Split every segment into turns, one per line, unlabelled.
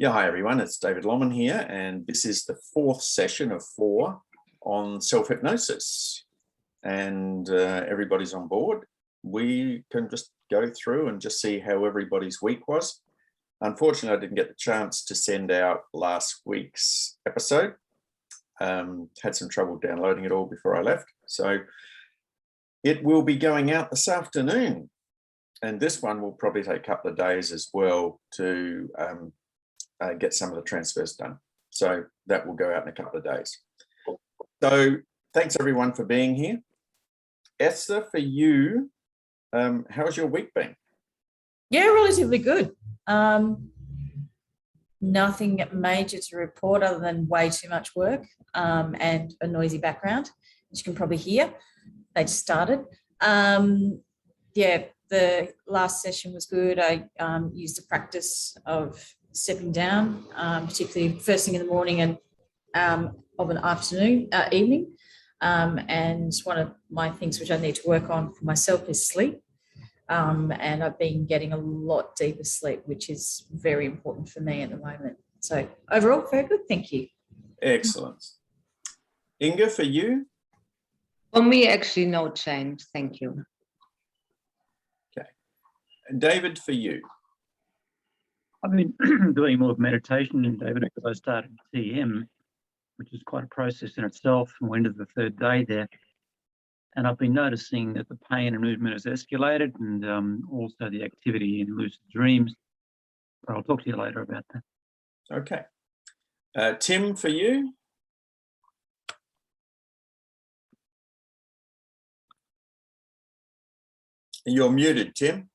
Yeah, hi everyone, it's David Lomman here, and this is the fourth session of 4 on self-hypnosis. And everybody's on board. We can just go through and just see how everybody's week was. Unfortunately, I didn't get the chance to send out last week's episode. Had some trouble downloading it all before I left. So it will be going out this afternoon. And this one will probably take a couple of days as well to get some of the transfers done. So that will go out in a couple of days. So thanks everyone for being here. Esther, for you, how's your week been?
Yeah, relatively good. Nothing major to report other than way too much work and a noisy background, as you can probably hear. They just started. Yeah, the last session was good. I used the practice of stepping down, particularly first thing in the morning and of an evening. And one of my things which I need to work on for myself is sleep. And I've been getting a lot deeper sleep, which is very important for me at the moment. So overall, very good. Thank you.
Excellent. Inga, for you?
For me, actually, no change. Thank you.
Okay. And David, for you?
I've been doing more meditation, David, because I started TM, which is quite a process in itself, and went to the third day there. And I've been noticing that the pain and movement has escalated, and also the activity in lucid dreams. But I'll talk to you later about that.
Okay. Tim, for you? You're muted, Tim.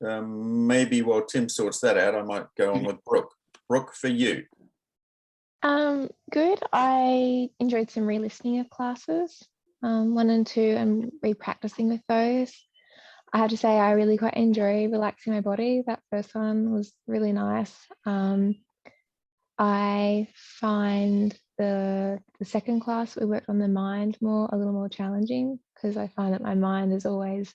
Maybe while Tim sorts that out, I might go on with Brooke. Brooke, for you?
Good. I enjoyed some re-listening of classes, 1 and 2, and re-practicing with those. I have to say I really quite enjoy relaxing my body. That first one was really nice. I find the second class we worked on the mind a little more challenging, because I find that my mind is always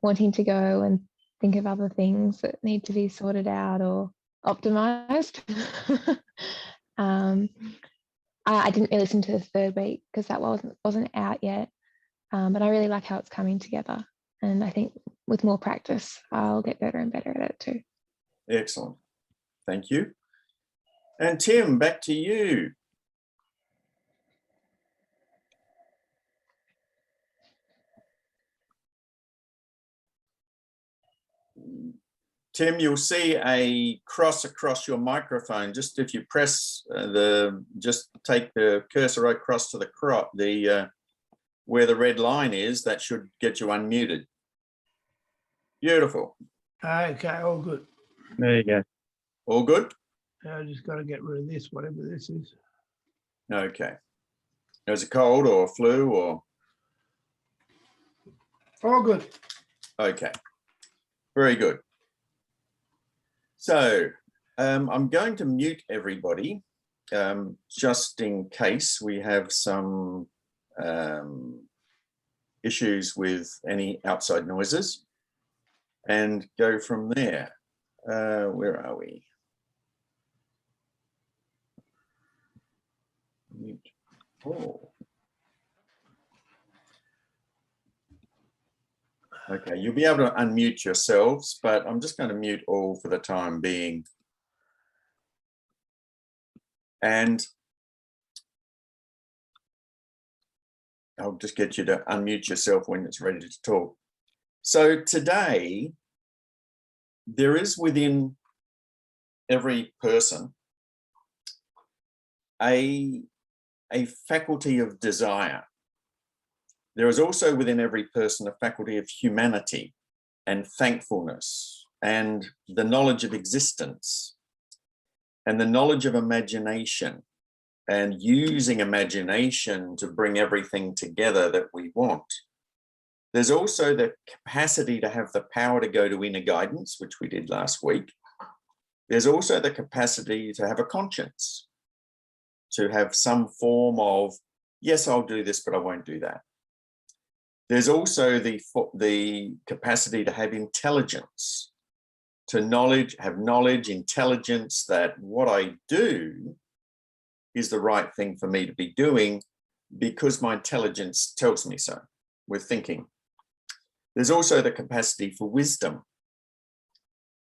wanting to go and think of other things that need to be sorted out or optimized. I didn't really listen to the third week because that wasn't out yet, but I really like how it's coming together, and I think with more practice I'll get better and better at it too.
Excellent, thank you. And Tim, back to you. Tim, you'll see a cross across your microphone. Just if you press just take the cursor across to the where the red line is, that should get you unmuted. Beautiful.
Okay, all good.
There you go.
All good?
I just got to get rid of this, whatever this is.
Okay. Is it cold or flu or?
All good.
Okay. Very good. So I'm going to mute everybody just in case we have some issues with any outside noises, and go from there. Where are we? Mute all. Okay, you'll be able to unmute yourselves, but I'm just going to mute all for the time being. And I'll just get you to unmute yourself when it's ready to talk. So today, there is within every person a faculty of desire. There is also within every person a faculty of humanity and thankfulness and the knowledge of existence and the knowledge of imagination and using imagination to bring everything together that we want. There's also the capacity to have the power to go to inner guidance, which we did last week. There's also the capacity to have a conscience, to have some form of, yes, I'll do this, but I won't do that. There's also the capacity to have intelligence, to have knowledge, intelligence, that what I do is the right thing for me to be doing because my intelligence tells me so. We're thinking. There's also the capacity for wisdom.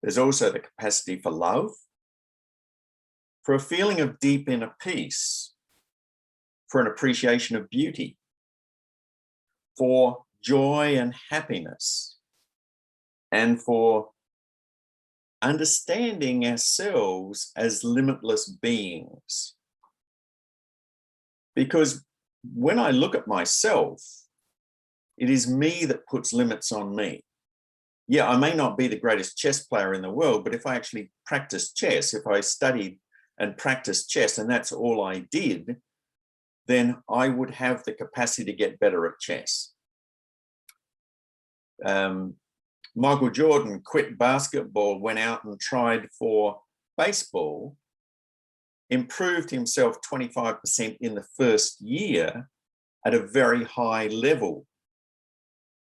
There's also the capacity for love, for a feeling of deep inner peace, for an appreciation of beauty, for joy and happiness, and for understanding ourselves as limitless beings. Because when I look at myself, it is me that puts limits on me. Yeah, I may not be the greatest chess player in the world, but if I actually practiced chess, if I studied and practiced chess and that's all I did, then I would have the capacity to get better at chess. Michael Jordan quit basketball, went out and tried for baseball, improved himself 25% in the first year at a very high level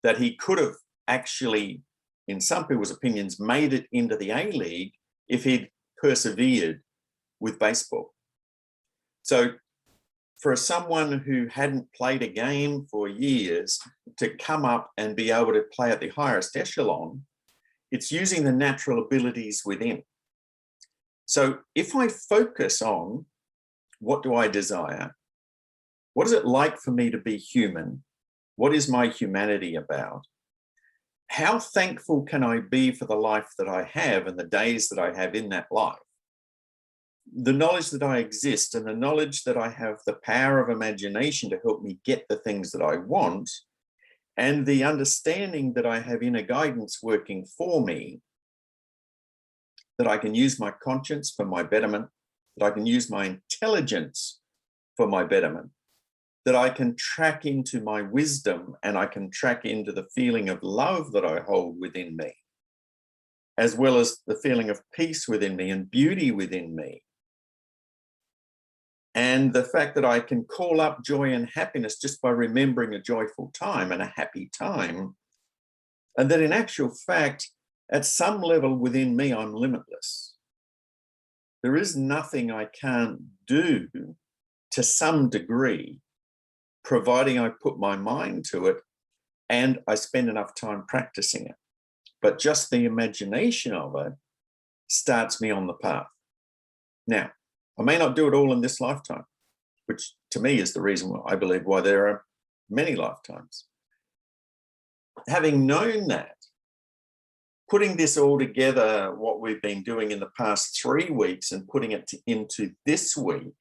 that he could have actually, in some people's opinions, made it into the A-League if he'd persevered with baseball. So for someone who hadn't played a game for years to come up and be able to play at the highest echelon, it's using the natural abilities within. So if I focus on what do I desire, what is it like for me to be human? What is my humanity about? How thankful can I be for the life that I have and the days that I have in that life? The knowledge that I exist and the knowledge that I have the power of imagination to help me get the things that I want, and the understanding that I have inner guidance working for me, that I can use my conscience for my betterment, that I can use my intelligence for my betterment, that I can track into my wisdom and I can track into the feeling of love that I hold within me, as well as the feeling of peace within me and beauty within me. And the fact that I can call up joy and happiness just by remembering a joyful time and a happy time. And that in actual fact, at some level within me, I'm limitless. There is nothing I can't do to some degree, providing I put my mind to it and I spend enough time practicing it. But just the imagination of it starts me on the path. Now, I may not do it all in this lifetime, which to me is the reason why I believe why there are many lifetimes. Having known that, putting this all together, what we've been doing in the past 3 weeks and putting it into this week,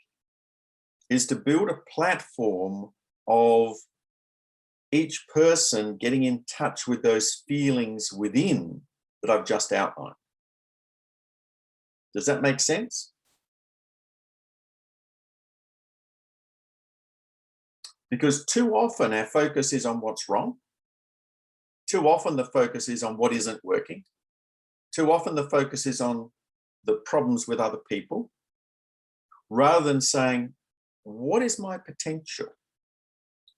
is to build a platform of each person getting in touch with those feelings within that I've just outlined. Does that make sense? Because too often our focus is on what's wrong. Too often the focus is on what isn't working. Too often the focus is on the problems with other people, rather than saying, what is my potential?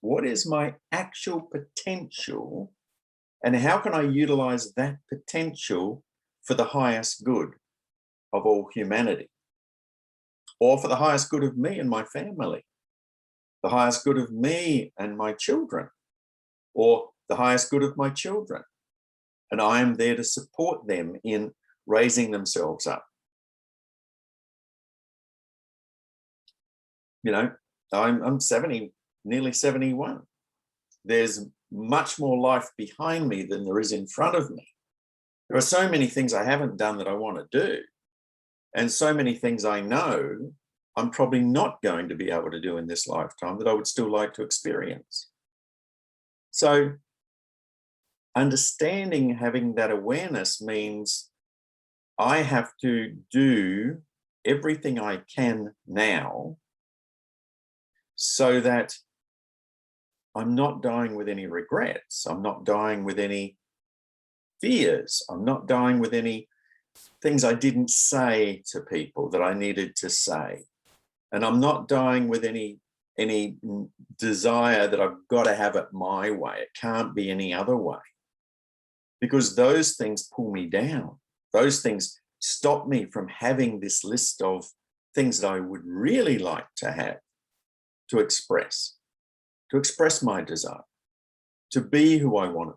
What is my actual potential? And how can I utilize that potential for the highest good of all humanity? Or for the highest good of me and my family? The highest good of me and my children? Or the highest good of my children? And I am there to support them in raising themselves up. You know, I'm 70, nearly 71. There's much more life behind me than there is in front of me. There are so many things I haven't done that I want to do. And so many things I know I'm probably not going to be able to do in this lifetime that I would still like to experience. So understanding, having that awareness means I have to do everything I can now so that I'm not dying with any regrets. I'm not dying with any fears. I'm not dying with any things I didn't say to people that I needed to say. And I'm not dying with any desire that I've got to have it my way. It can't be any other way. Because those things pull me down. Those things stop me from having this list of things that I would really like to have, to express my desire, to be who I want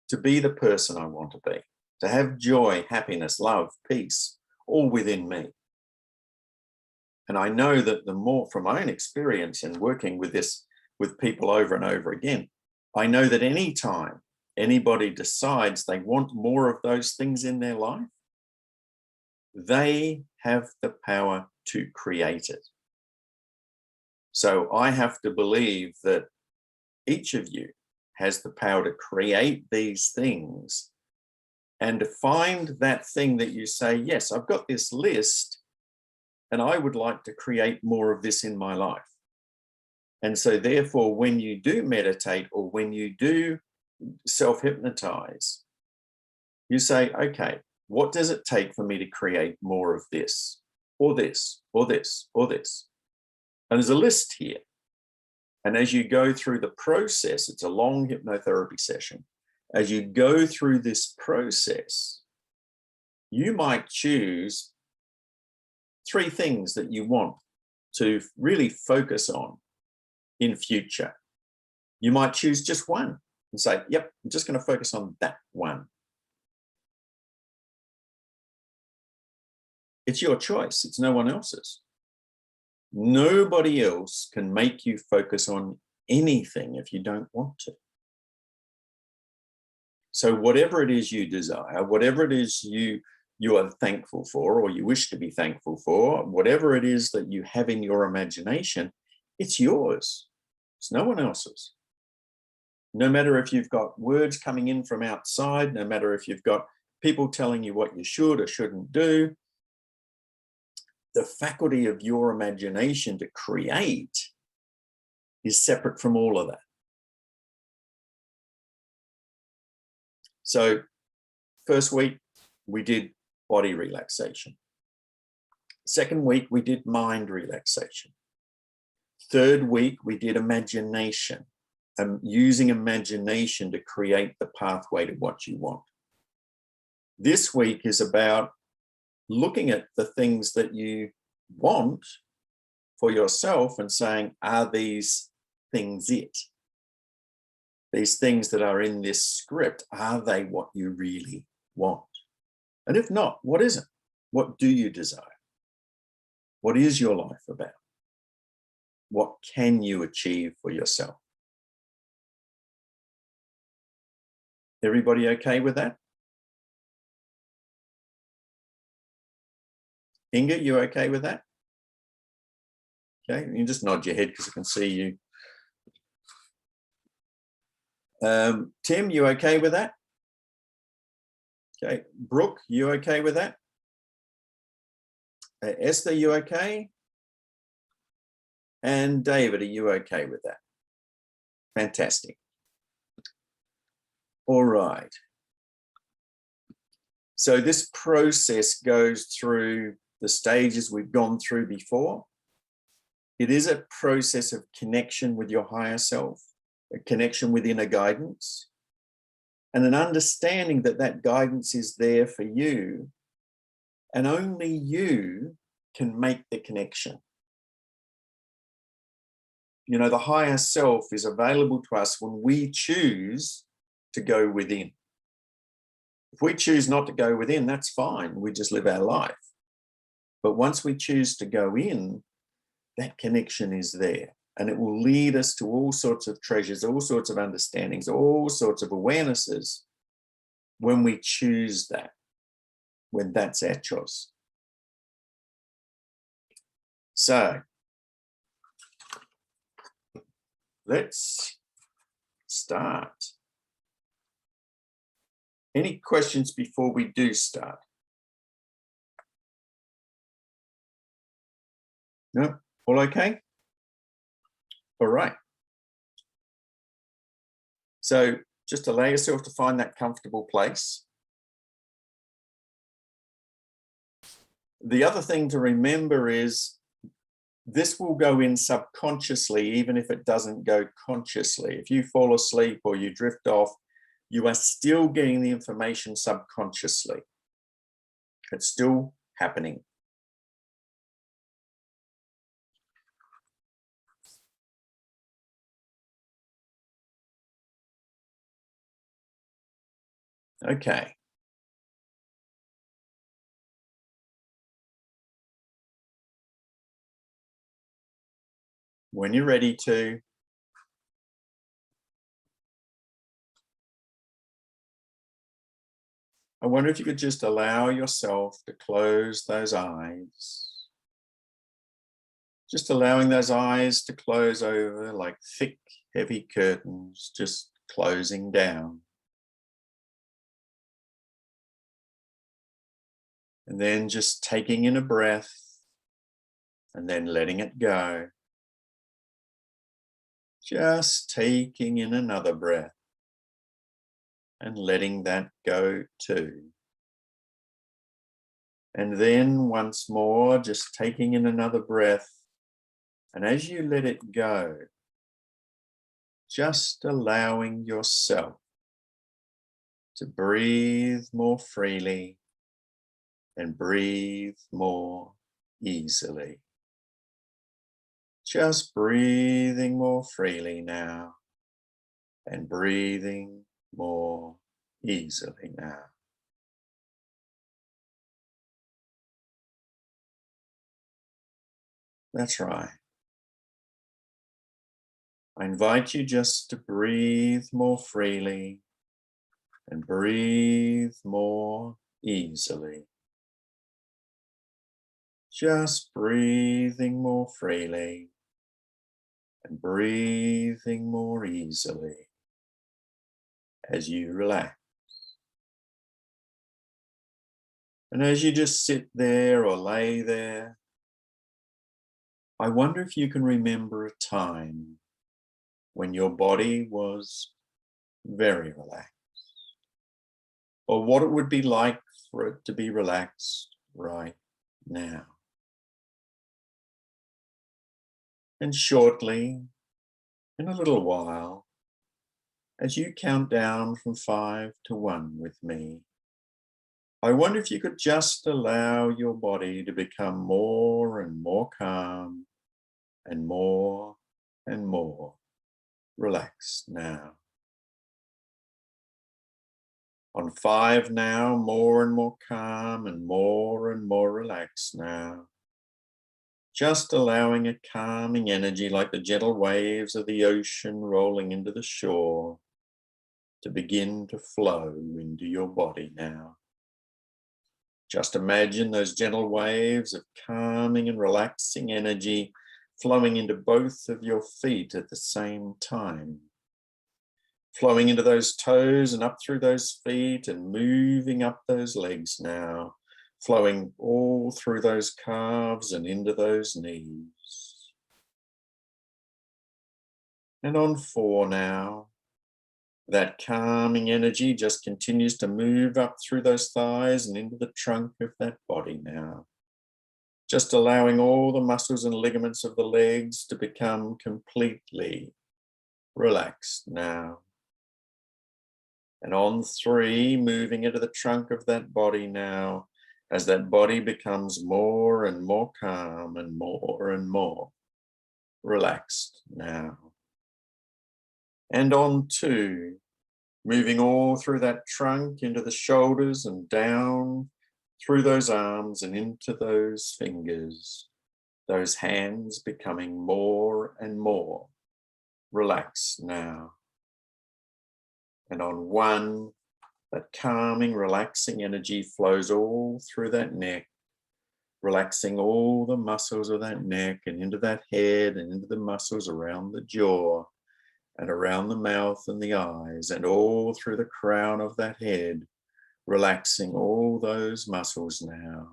to be the person I want to be, to have joy, happiness, love, peace, all within me. And I know that the more, from my own experience in working with this, with people over and over again, I know that any time anybody decides they want more of those things in their life, they have the power to create it. So I have to believe that each of you has the power to create these things and to find that thing that you say, yes, I've got this list and I would like to create more of this in my life. And so therefore, when you do meditate or when you do self-hypnotize, you say, okay, what does it take for me to create more of this or this or this or this? And there's a list here. And as you go through the process, it's a long hypnotherapy session. As you go through this process, you might choose 3 things that you want to really focus on in future. You might choose just one and say, yep, I'm just going to focus on that one. It's your choice. It's no one else's. Nobody else can make you focus on anything if you don't want to. So whatever it is you desire, whatever it is you are thankful for or you wish to be thankful for, whatever it is that you have in your imagination, it's yours. It's no one else's. No matter if you've got words coming in from outside, no matter if you've got people telling you what you should or shouldn't do, the faculty of your imagination to create is separate from all of that. So first week, we did body relaxation. Second week, we did mind relaxation. Third week, we did imagination, using imagination to create the pathway to what you want. This week is about looking at the things that you want for yourself and saying, are these things it? These things that are in this script, are they what you really want? And if not, what is it? What do you desire? What is your life about? What can you achieve for yourself? Everybody okay with that? Inga, you okay with that? Okay, you just nod your head because I can see you. Tim, you okay with that? Okay, Brooke, you okay with that? Esther, you okay? And David, are you okay with that? Fantastic. All right. So this process goes through the stages we've gone through before. It is a process of connection with your higher self, a connection with inner guidance, and an understanding that that guidance is there for you, and only you can make the connection. You know, the higher self is available to us when we choose to go within. If we choose not to go within, that's fine. We just live our life. But once we choose to go in, that connection is there. And it will lead us to all sorts of treasures, all sorts of understandings, all sorts of awarenesses when we choose that, when that's our choice. So let's start. Any questions before we do start? No? All okay? All right. So just allow yourself to find that comfortable place. The other thing to remember is this will go in subconsciously, even if it doesn't go consciously. If you fall asleep or you drift off, you are still getting the information subconsciously. It's still happening. Okay. When you're ready to, I wonder if you could just allow yourself to close those eyes. Just allowing those eyes to close over like thick, heavy curtains, just closing down. And then just taking in a breath and then letting it go. Just taking in another breath and letting that go too. And then once more, just taking in another breath. And as you let it go, just allowing yourself to breathe more freely and breathe more easily. Just breathing more freely now and breathing more easily now. That's right. I invite you just to breathe more freely and breathe more easily. Just breathing more freely and breathing more easily as you relax. And as you just sit there or lay there, I wonder if you can remember a time when your body was very relaxed, or what it would be like for it to be relaxed right now. And shortly, in a little while, as you count down from 5 to 1 with me, I wonder if you could just allow your body to become more and more calm and more relaxed now. On 5 now, more and more calm and more relaxed now. Just allowing a calming energy like the gentle waves of the ocean rolling into the shore to begin to flow into your body now. Just imagine those gentle waves of calming and relaxing energy flowing into both of your feet at the same time. Flowing into those toes and up through those feet and moving up those legs now. Flowing all through those calves and into those knees. And on 4 now, that calming energy just continues to move up through those thighs and into the trunk of that body now. Just allowing all the muscles and ligaments of the legs to become completely relaxed now. And on 3, moving into the trunk of that body now, as that body becomes more and more calm and more relaxed now. And on 2, moving all through that trunk into the shoulders and down through those arms and into those fingers, those hands becoming more and more relaxed now. And on 1, that calming, relaxing energy flows all through that neck, relaxing all the muscles of that neck and into that head and into the muscles around the jaw and around the mouth and the eyes and all through the crown of that head, relaxing all those muscles now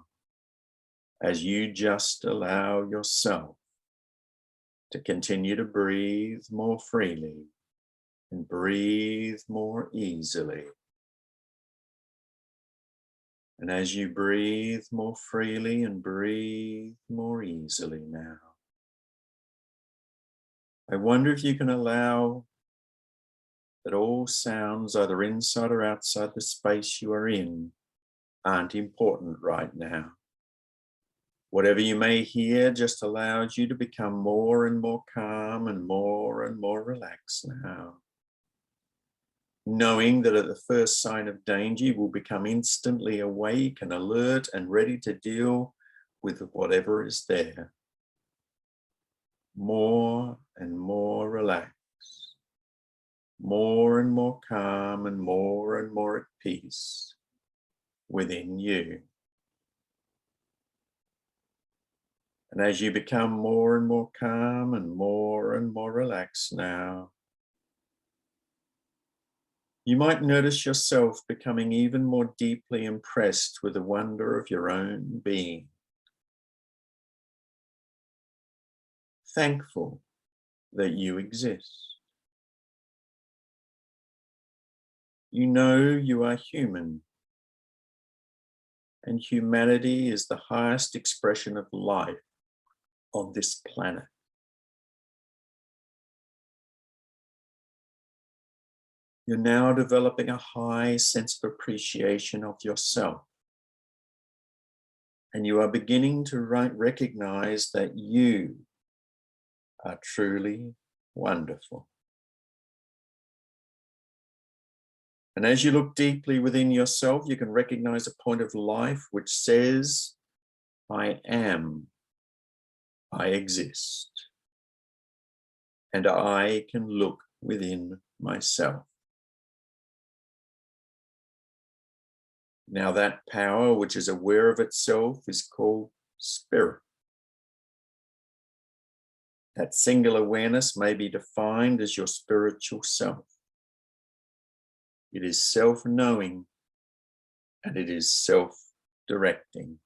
as you just allow yourself to continue to breathe more freely and breathe more easily. And as you breathe more freely and breathe more easily now, I wonder if you can allow that all sounds, either inside or outside the space you are in, aren't important right now. Whatever you may hear just allows you to become more and more calm and more relaxed now. Knowing that at the first sign of danger, you will become instantly awake and alert and ready to deal with whatever is there. More and more relaxed, more and more calm and more at peace within you. And as you become more and more calm and more relaxed now, you might notice yourself becoming even more deeply impressed with the wonder of your own being. Thankful that you exist. You know you are human, and humanity is the highest expression of life on this planet. You're now developing a high sense of appreciation of yourself. And you are beginning to recognize that you are truly wonderful. And as you look deeply within yourself, you can recognize a point of life which says, I am, I exist, and I can look within myself. Now that power which is aware of itself is called spirit. That single awareness may be defined as your spiritual self. It is self-knowing and it is self-directing.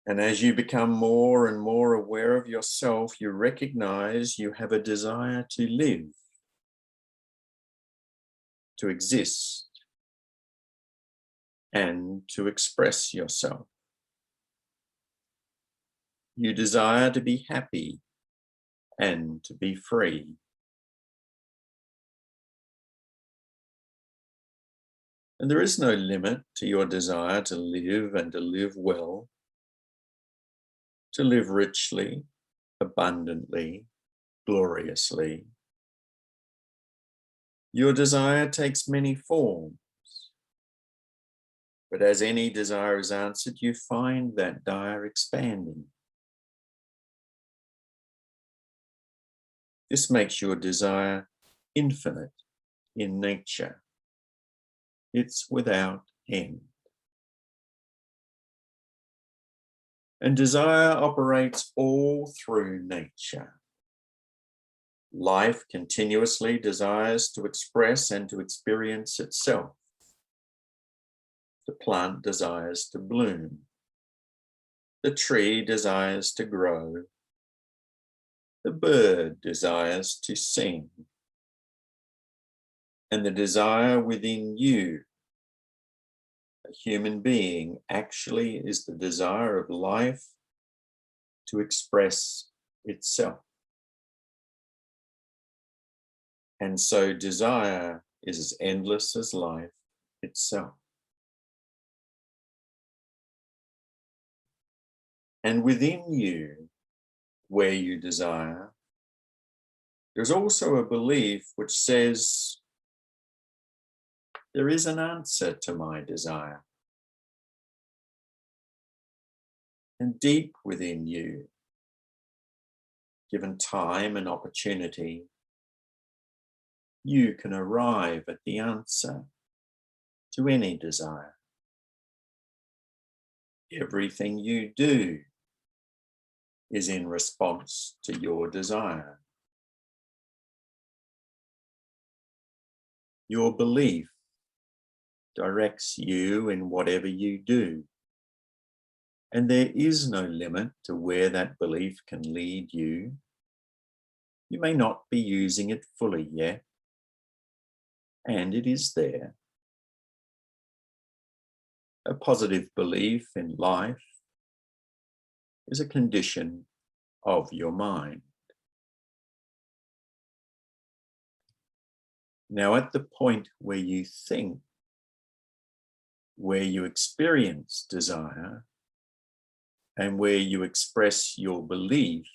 And as you become more and more aware of yourself, you recognize you have a desire to live, to exist, and to express yourself. You desire to be happy and to be free. And there is no limit to your desire to live and to live well, to live richly, abundantly, gloriously. Your desire takes many forms, but as any desire is answered, you find that desire expanding. This makes your desire infinite in nature. It's without end. And desire operates all through nature. Life continuously desires to express and to experience itself. The plant desires to bloom. The tree desires to grow. The bird desires to sing. And the desire within you, a human being, actually is the desire of life to express itself. And so desire is as endless as life itself. And within you, where you desire, there's also a belief which says, there is an answer to my desire. And deep within you, given time and opportunity, you can arrive at the answer to any desire. Everything you do is in response to your desire. Your belief directs you in whatever you do. And there is no limit to where that belief can lead you. You may not be using it fully yet, and it is there. A positive belief in life is a condition of your mind. Now, at the point where you think, where you experience desire, and where you express your belief,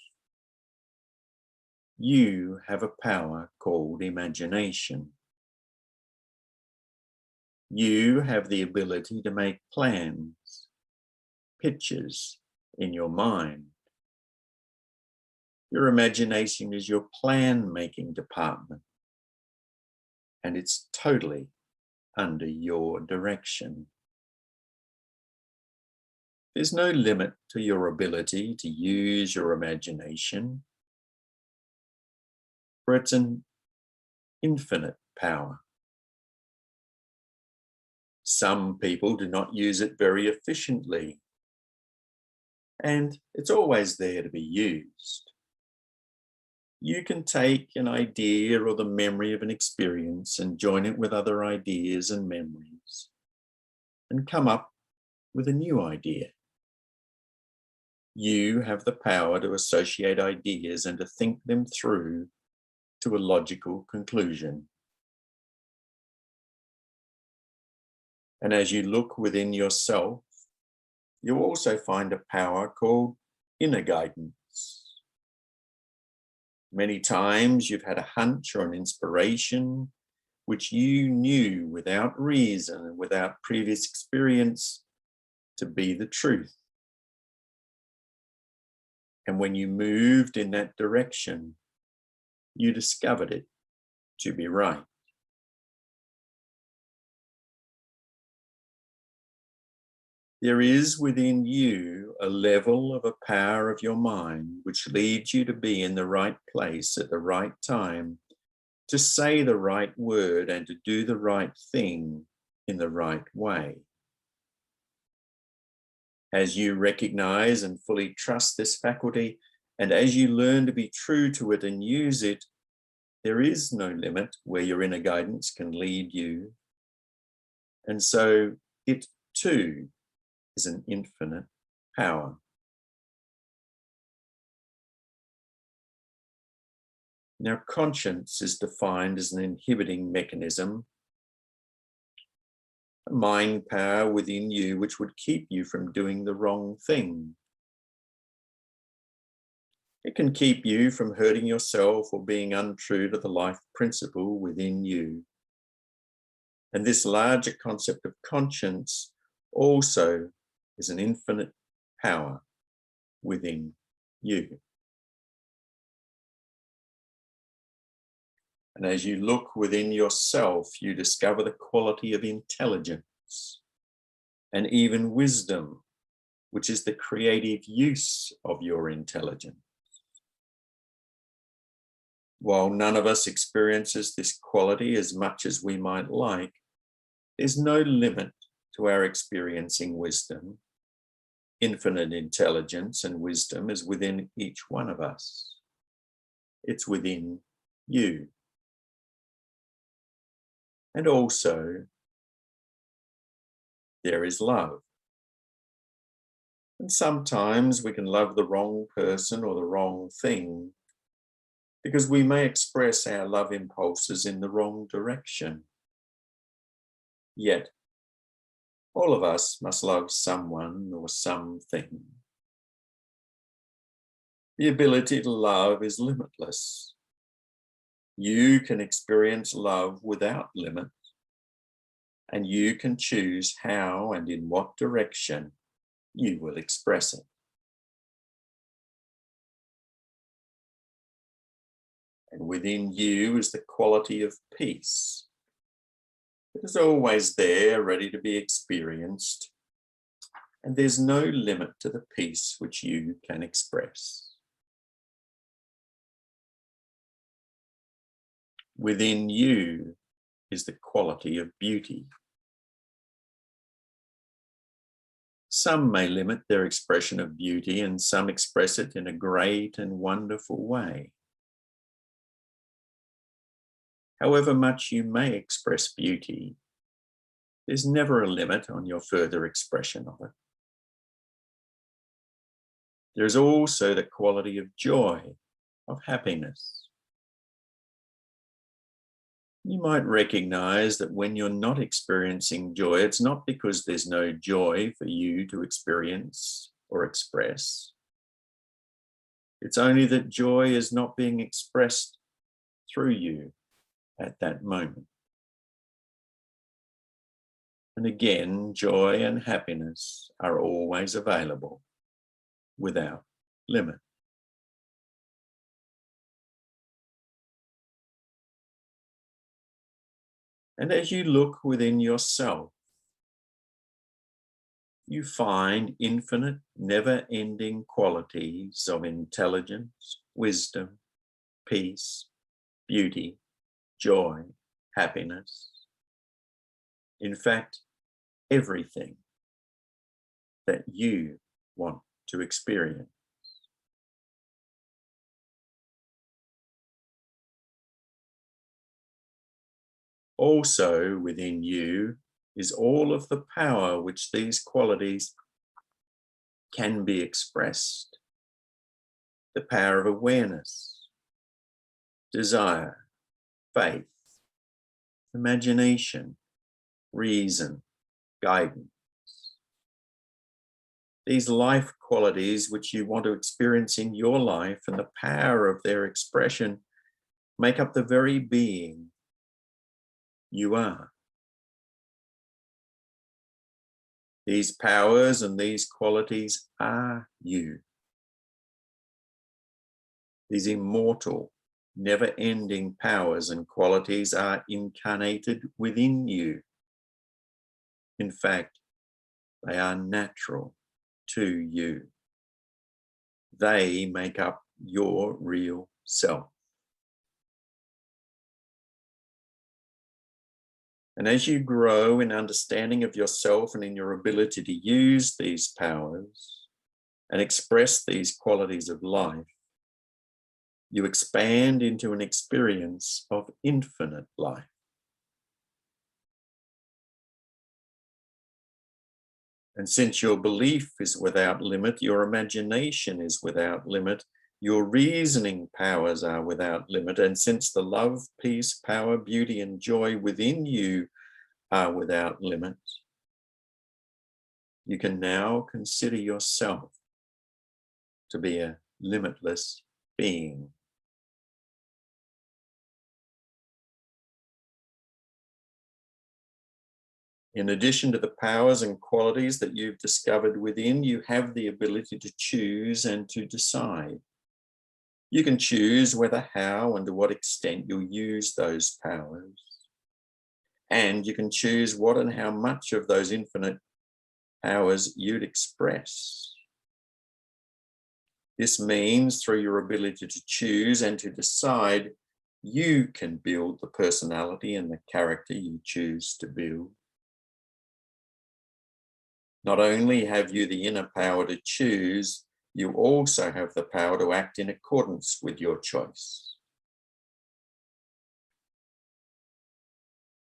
you have a power called imagination. You have the ability to make plans, pictures in your mind. Your imagination is your plan-making department, and it's totally under your direction. There's no limit to your ability to use your imagination, for it's an infinite power. Some people do not use it very efficiently, and it's always there to be used. You can take an idea or the memory of an experience and join it with other ideas and memories and come up with a new idea. You have the power to associate ideas and to think them through to a logical conclusion. And as you look within yourself, you also find a power called inner guidance. Many times you've had a hunch or an inspiration which you knew without reason and without previous experience to be the truth. And when you moved in that direction, you discovered it to be right. There is within you a level of a power of your mind which leads you to be in the right place at the right time, to say the right word and to do the right thing in the right way. As you recognize and fully trust this faculty, and as you learn to be true to it and use it, there is no limit where your inner guidance can lead you. And so it too is an infinite power. Now, conscience is defined as an inhibiting mechanism, a mind power within you which would keep you from doing the wrong thing. It can keep you from hurting yourself or being untrue to the life principle within you. And this larger concept of conscience also is an infinite power within you. And as you look within yourself, you discover the quality of intelligence and even wisdom, which is the creative use of your intelligence. While none of us experiences this quality as much as we might like, there's no limit to our experiencing wisdom. Infinite intelligence and wisdom is within each one of us. It's within you. And also, there is love. And sometimes we can love the wrong person or the wrong thing because we may express our love impulses in the wrong direction. Yet, all of us must love someone or something. The ability to love is limitless. You can experience love without limit, and you can choose how and in what direction you will express it. And within you is the quality of peace. It is always there, ready to be experienced, and there's no limit to the peace which you can express. Within you is the quality of beauty. Some may limit their expression of beauty, and some express it in a great and wonderful way. However much you may express beauty, there's never a limit on your further expression of it. There is also the quality of joy, of happiness. You might recognize that when you're not experiencing joy, it's not because there's no joy for you to experience or express. It's only that joy is not being expressed through you at that moment. And again, joy and happiness are always available without limit. And as you look within yourself, you find infinite, never-ending qualities of intelligence, wisdom, peace, beauty, joy, happiness. In fact, everything that you want to experience. Also within you is all of the power which these qualities can be expressed. The power of awareness, desire, faith, imagination, reason, guidance. These life qualities which you want to experience in your life and the power of their expression make up the very being you are. These powers and these qualities are you. These immortal, never-ending powers and qualities are incarnated within you. In fact, they are natural to you. They make up your real self. And as you grow in understanding of yourself and in your ability to use these powers and express these qualities of life, you expand into an experience of infinite life. And since your belief is without limit, your imagination is without limit, your reasoning powers are without limit, and since the love, peace, power, beauty, and joy within you are without limit, you can now consider yourself to be a limitless being. In addition to the powers and qualities that you've discovered within, you have the ability to choose and to decide. You can choose whether, how, and to what extent you'll use those powers. And you can choose what and how much of those infinite powers you'd express. This means through your ability to choose and to decide, you can build the personality and the character you choose to build. Not only have you the inner power to choose, you also have the power to act in accordance with your choice.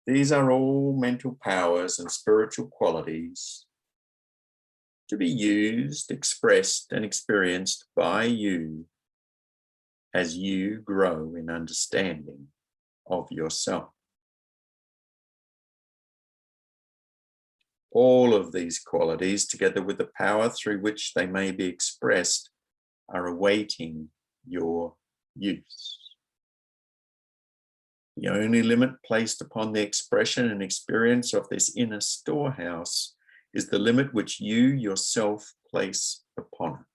These are all mental powers and spiritual qualities to be used, expressed, and experienced by you as you grow in understanding of yourself. All of these qualities, together with the power through which they may be expressed, are awaiting your use. The only limit placed upon the expression and experience of this inner storehouse is the limit which you yourself place upon it.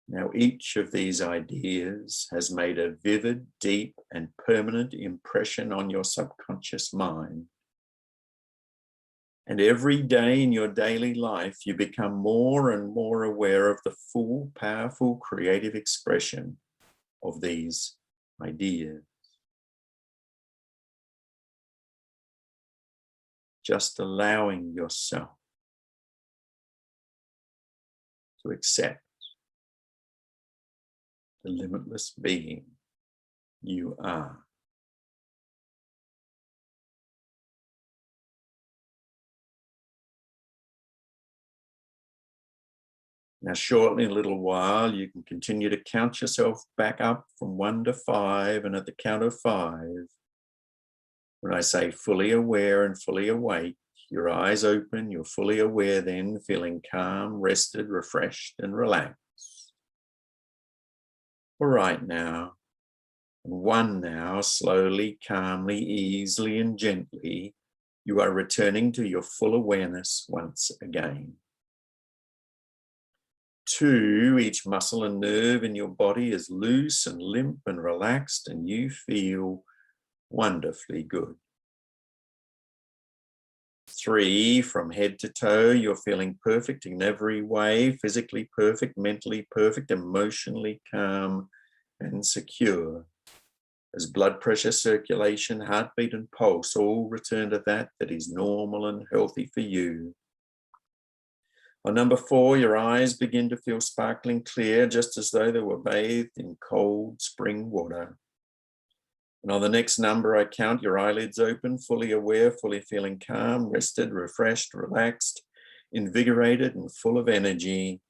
Now, each of these ideas has made a vivid, deep, and permanent impression on your subconscious mind. And every day in your daily life, you become more and more aware of the full, powerful, creative expression of these ideas. Just allowing yourself to accept the limitless being you are. Now, shortly, in a little while, you can continue to count yourself back up from 1 to 5, and at the count of 5, when I say fully aware and fully awake, your eyes open, you're fully aware then, feeling calm, rested, refreshed, and relaxed. All right now. 1 now, slowly, calmly, easily, and gently, you are returning to your full awareness once again. 2, each muscle and nerve in your body is loose and limp and relaxed, and you feel wonderfully good. 3, from head to toe, you're feeling perfect in every way, physically perfect, mentally perfect, emotionally calm and secure. As blood pressure, circulation, heartbeat, and pulse all return to that is normal and healthy for you. On number 4, your eyes begin to feel sparkling clear, just as though they were bathed in cold spring water. And on the next number I count, your eyelids open, fully aware, fully feeling calm, rested, refreshed, relaxed, invigorated, and full of energy.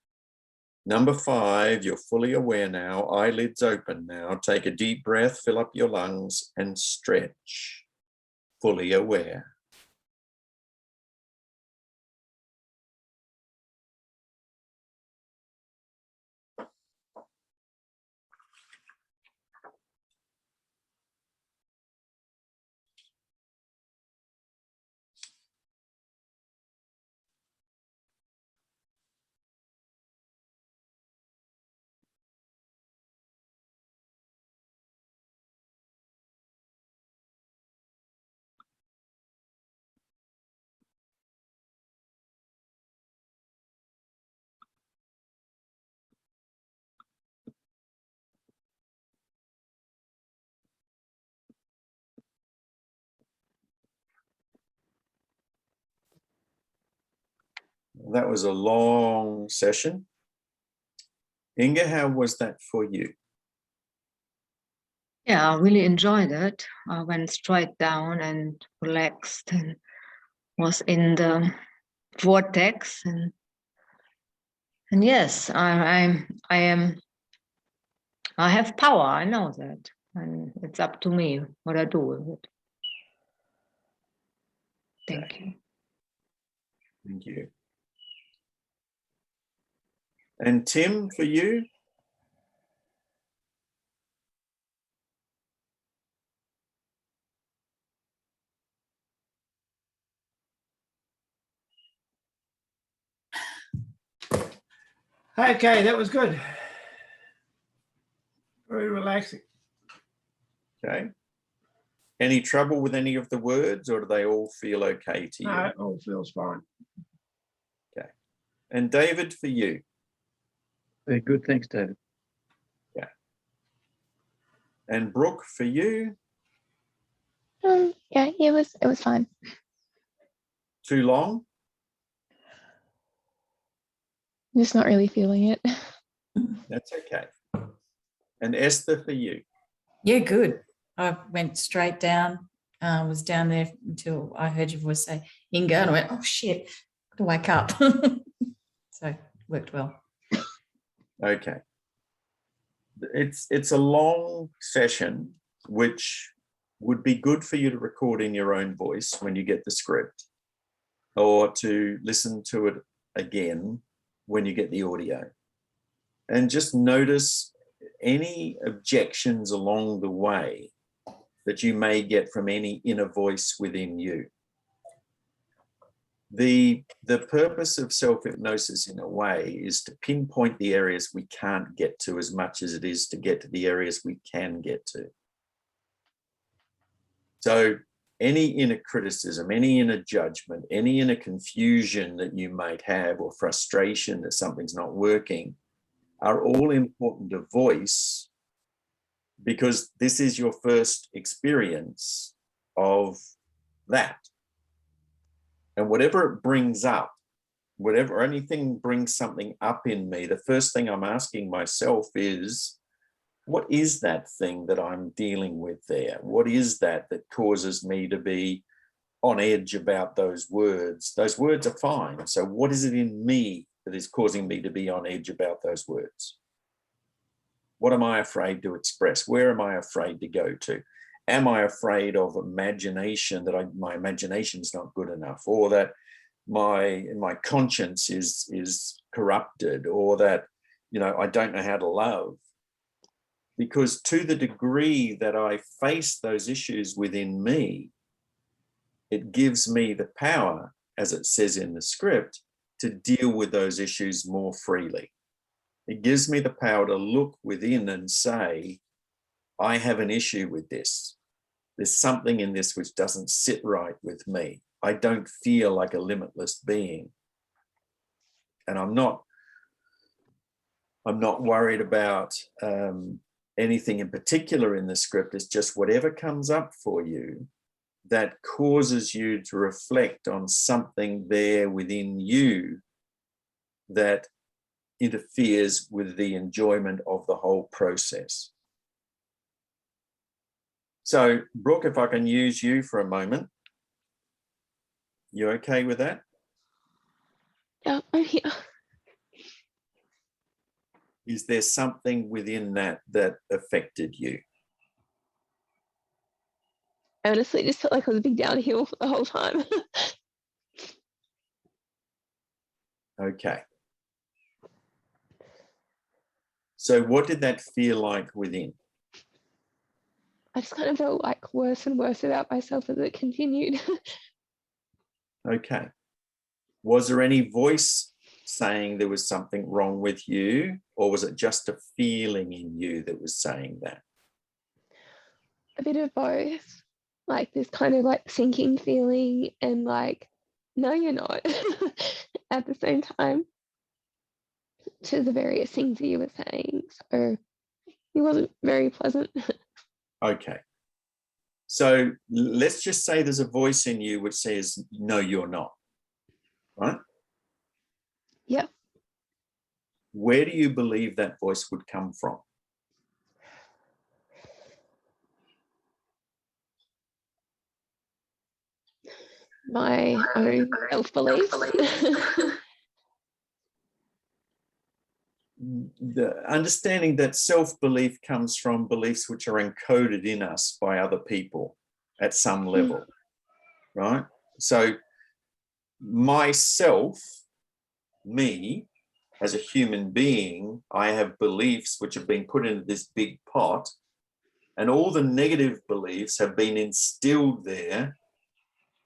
Number 5, you're fully aware now, eyelids open now. Take a deep breath, fill up your lungs, and stretch, fully aware. That was a long session. Inga, how was that for you?
Yeah, I really enjoyed it. I went straight down and relaxed and was in the vortex, and yes, I have power. I know that, and it's up to me what I do with it. Thank you.
Thank you. And Tim, for you?
Okay, that was good. Very relaxing.
Okay. Any trouble with any of the words, or do they all feel okay to you?
No, it all feels fine.
Okay. And David, for you?
Very good. Thanks, David.
Yeah. And Brooke, for you?
Yeah, it was fine.
Too long?
Just not really feeling it.
That's okay. And Esther, for you?
Yeah, good. I went straight down, was down there until I heard your voice say, Inga, and I went, oh shit, got to wake up. So worked well.
Okay. It's a long session, which would be good for you to record in your own voice when you get the script, or to listen to it again when you get the audio. And just notice any objections along the way that you may get from any inner voice within you. The purpose of self-hypnosis, in a way, is to pinpoint the areas we can't get to as much as it is to get to the areas we can get to. So any inner criticism, any inner judgment, any inner confusion that you might have, or frustration that something's not working, are all important to voice, because this is your first experience of that. And whatever it brings up, whatever anything brings something up in me, the first thing I'm asking myself is, what is that thing that I'm dealing with there? What is that causes me to be on edge about those words? Those words are fine. So what is it in me that is causing me to be on edge about those words? What am I afraid to express? Where am I afraid to go to? Am I afraid of imagination, that my imagination is not good enough, or that my conscience is corrupted, or that, you know, I don't know how to love? Because to the degree that I face those issues within me, it gives me the power, as it says in the script, to deal with those issues more freely. It gives me the power to look within and say, I have an issue with this. There's something in this which doesn't sit right with me. I don't feel like a limitless being. And I'm not worried about anything in particular in the script. It's just whatever comes up for you that causes you to reflect on something there within you that interferes with the enjoyment of the whole process. So, Brooke, if I can use you for a moment, you okay with that?
Yeah, I'm here.
Is there something within that affected you?
I honestly just felt like I was a big downhill the whole time.
Okay. So what did that feel like within?
I just kind of felt like worse and worse about myself as it continued.
Okay. Was there any voice saying there was something wrong with you, or was it just a feeling in you that was saying that?
A bit of both. Like this kind of like sinking feeling and like, no, you're not at the same time to the various things that you were saying. So it wasn't very pleasant.
Okay. So let's just say there's a voice in you which says, no, you're not, right?
Yep.
Where do you believe that voice would come from?
My own self-belief.
The understanding that self-belief comes from beliefs which are encoded in us by other people at some level, right? So myself, me, as a human being, I have beliefs which have been put into this big pot, and all the negative beliefs have been instilled there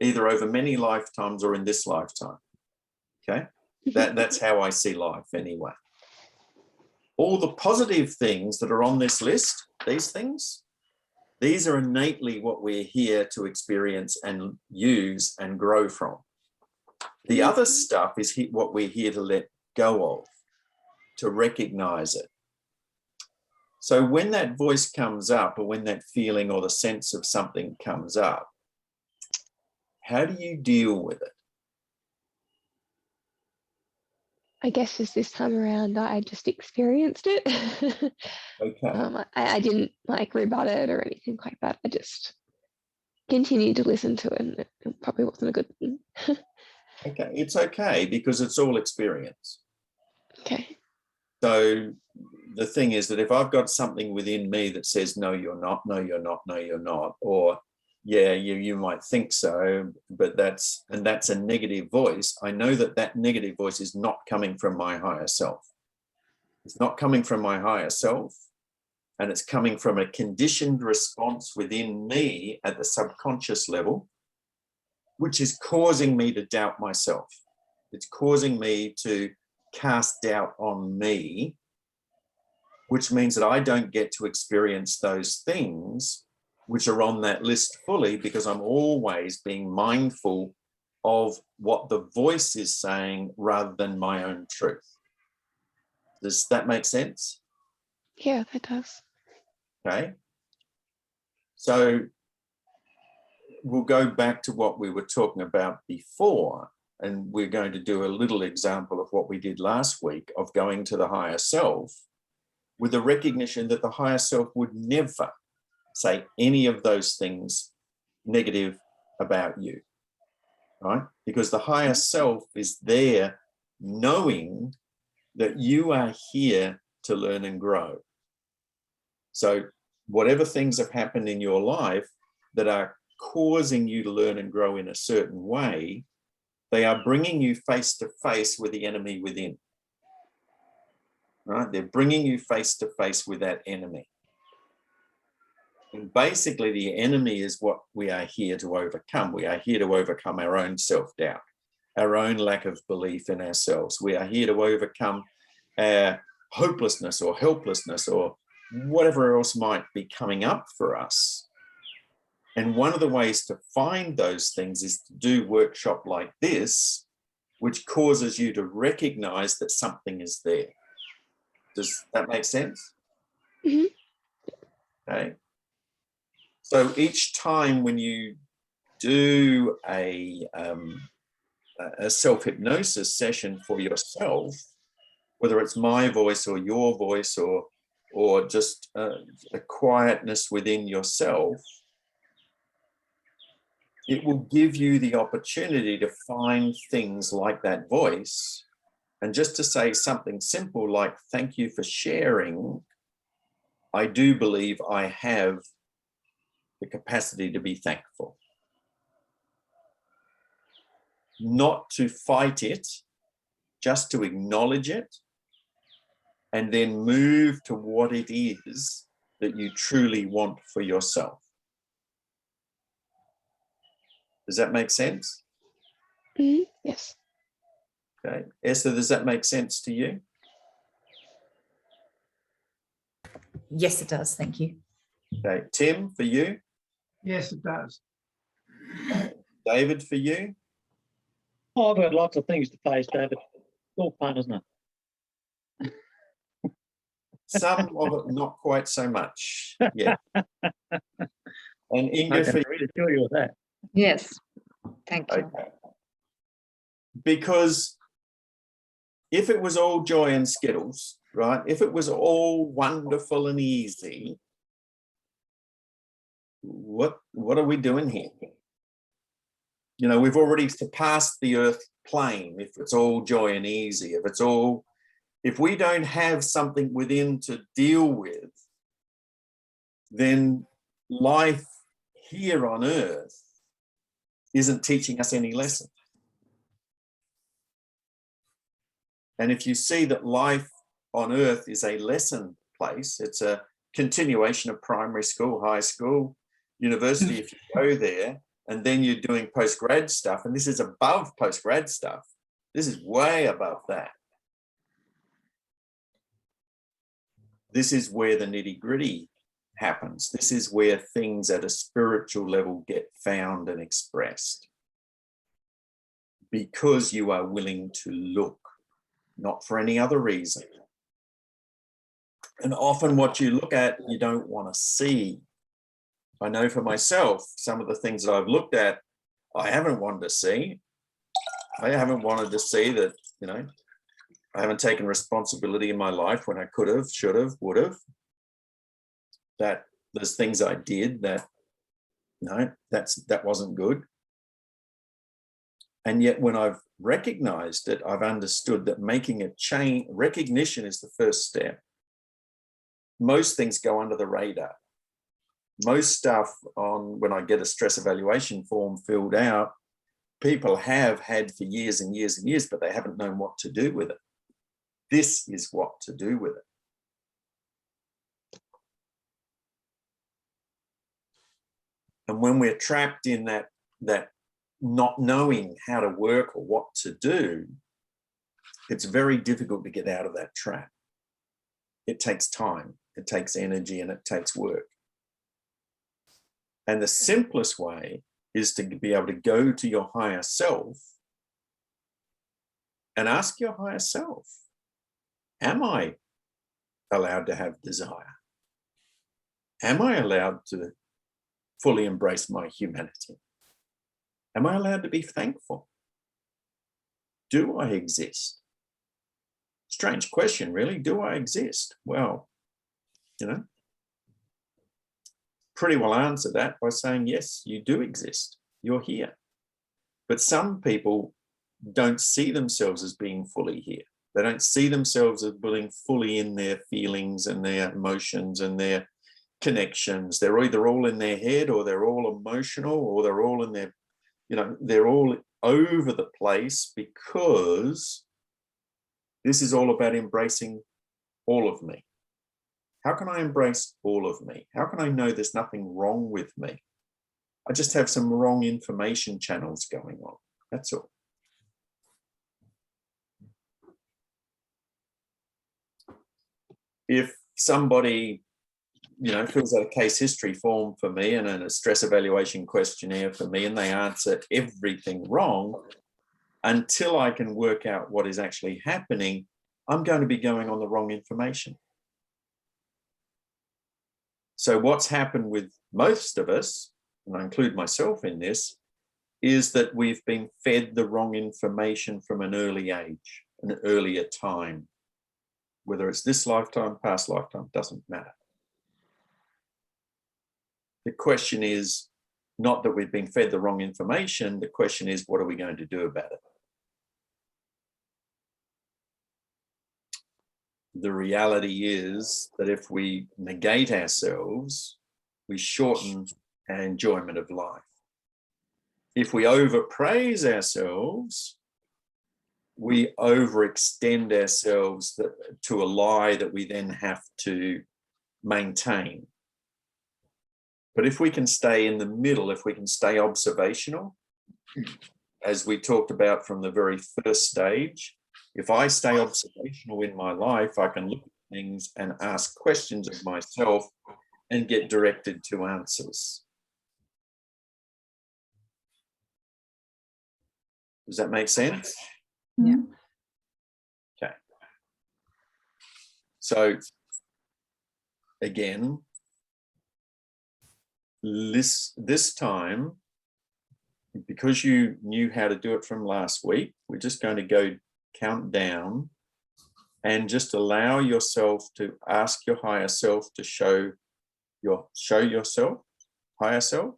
either over many lifetimes or in this lifetime, okay? That's how I see life anyway. All the positive things that are on this list, these things, these are innately what we're here to experience and use and grow from. The other stuff is what we're here to let go of, to recognize it. So when that voice comes up, or when that feeling or the sense of something comes up, how do you deal with it?
I guess just this time around, I just experienced it.
Okay.
I didn't like rebut it or anything like that. I just continued to listen to it, and it probably wasn't a good thing.
Okay, it's okay because it's all experience.
Okay.
So the thing is that if I've got something within me that says, no, you're not, no, you're not, no, you're not, or yeah, you might think so, but that's a negative voice. I know that that negative voice is not coming from my higher self. It's not coming from my higher self, and it's coming from a conditioned response within me at the subconscious level, which is causing me to doubt myself. It's causing me to cast doubt on me, which means that I don't get to experience those things which are on that list fully, because I'm always being mindful of what the voice is saying rather than my own truth. Does that make sense?
Yeah, that does.
Okay. So we'll go back to what we were talking about before, and we're going to do a little example of what we did last week of going to the higher self with the recognition that the higher self would never say any of those things negative about you, right? Because the higher self is there knowing that you are here to learn and grow. So whatever things have happened in your life that are causing you to learn and grow in a certain way, they are bringing you face to face with the enemy within. Right? They're bringing you face to face with that enemy. And basically the enemy is what we are here to overcome. We are here to overcome our own self-doubt, our own lack of belief in ourselves. We are here to overcome our hopelessness or helplessness or whatever else might be coming up for us. And one of the ways to find those things is to do workshop like this, which causes you to recognize that something is there. Does that make sense?
Mhm.
Okay. So each time when you do a self-hypnosis session for yourself, whether it's my voice or your voice or just a quietness within yourself, it will give you the opportunity to find things like that voice, and just to say something simple like, thank you for sharing. I do believe I have the capacity to be thankful. Not to fight it, just to acknowledge it, and then move to what it is that you truly want for yourself. Does that make sense?
Yes.
Okay. Esther, does that make sense to you?
Yes, it does. Thank you.
Okay. Tim, for you?
Yes, it does.
David, for you?
Oh, I've got lots of things to face, David. It's all fun, isn't it?
Some of it not quite so much. Yeah. And Inga,
I
for
can
you?
reassure you of that.
Yes, thank you.
Okay. Because if it was all joy and skittles, right? If it was all wonderful and easy, what are we doing here? You know, we've already surpassed the earth plane. If it's all joy and easy, if we don't have something within to deal with, then life here on earth isn't teaching us any lesson. And if you see that life on earth is a lesson place, it's a continuation of primary school, high school, university, if you go there, and then you're doing post-grad stuff, and this is above post-grad stuff. This is way above that. This is where the nitty-gritty happens. This is where things at a spiritual level get found and expressed. Because you are willing to look, not for any other reason. And often what you look at, you don't want to see. I know for myself, some of the things that I've looked at, I haven't wanted to see. I haven't wanted to see that, you know, I haven't taken responsibility in my life when I could have, should have, would have. That there's things I did that, no, that wasn't good. And yet when I've recognized it, I've understood that making a change, recognition is the first step. Most things go under the radar. Most stuff when I get a stress evaluation form filled out, people have had for years and years and years, but they haven't known what to do with it. This is what to do with it. And when we're trapped in that not knowing how to work or what to do, it's very difficult to get out of that trap. It takes time, it takes energy, and it takes work. And the simplest way is to be able to go to your higher self and ask your higher self, am I allowed to have desire? Am I allowed to fully embrace my humanity? Am I allowed to be thankful? Do I exist? Strange question, really. Do I exist? Well, You know, pretty well answer that by saying, yes, you do exist. You're here. But some people don't see themselves as being fully here. They don't see themselves as being fully in their feelings and their emotions and their connections. They're either all in their head, or they're all emotional, or they're all in their, you know, they're all over the place, because this is all about embracing all of me. How can I embrace all of me? How can I know there's nothing wrong with me? I just have some wrong information channels going on. That's all. If somebody, you know, fills out a case history form for me and a stress evaluation questionnaire for me, and they answer everything wrong, until I can work out what is actually happening, I'm going to be going on the wrong information. So what's happened with most of us, and I include myself in this, is that we've been fed the wrong information from an early age, an earlier time. Whether it's this lifetime, past lifetime, doesn't matter. The question is not that we've been fed the wrong information. The question is, what are we going to do about it? The reality is that if we negate ourselves, we shorten our enjoyment of life. If we overpraise ourselves, we overextend ourselves to a lie that we then have to maintain. But if we can stay in the middle, if we can stay observational, as we talked about from the very first stage, if I stay observational in my life, I can look at things and ask questions of myself and get directed to answers. Does that make sense?
Yeah.
Okay. So again, this time, because you knew how to do it from last week, we're just going to go count down and just allow yourself to ask your higher self to show yourself, higher self,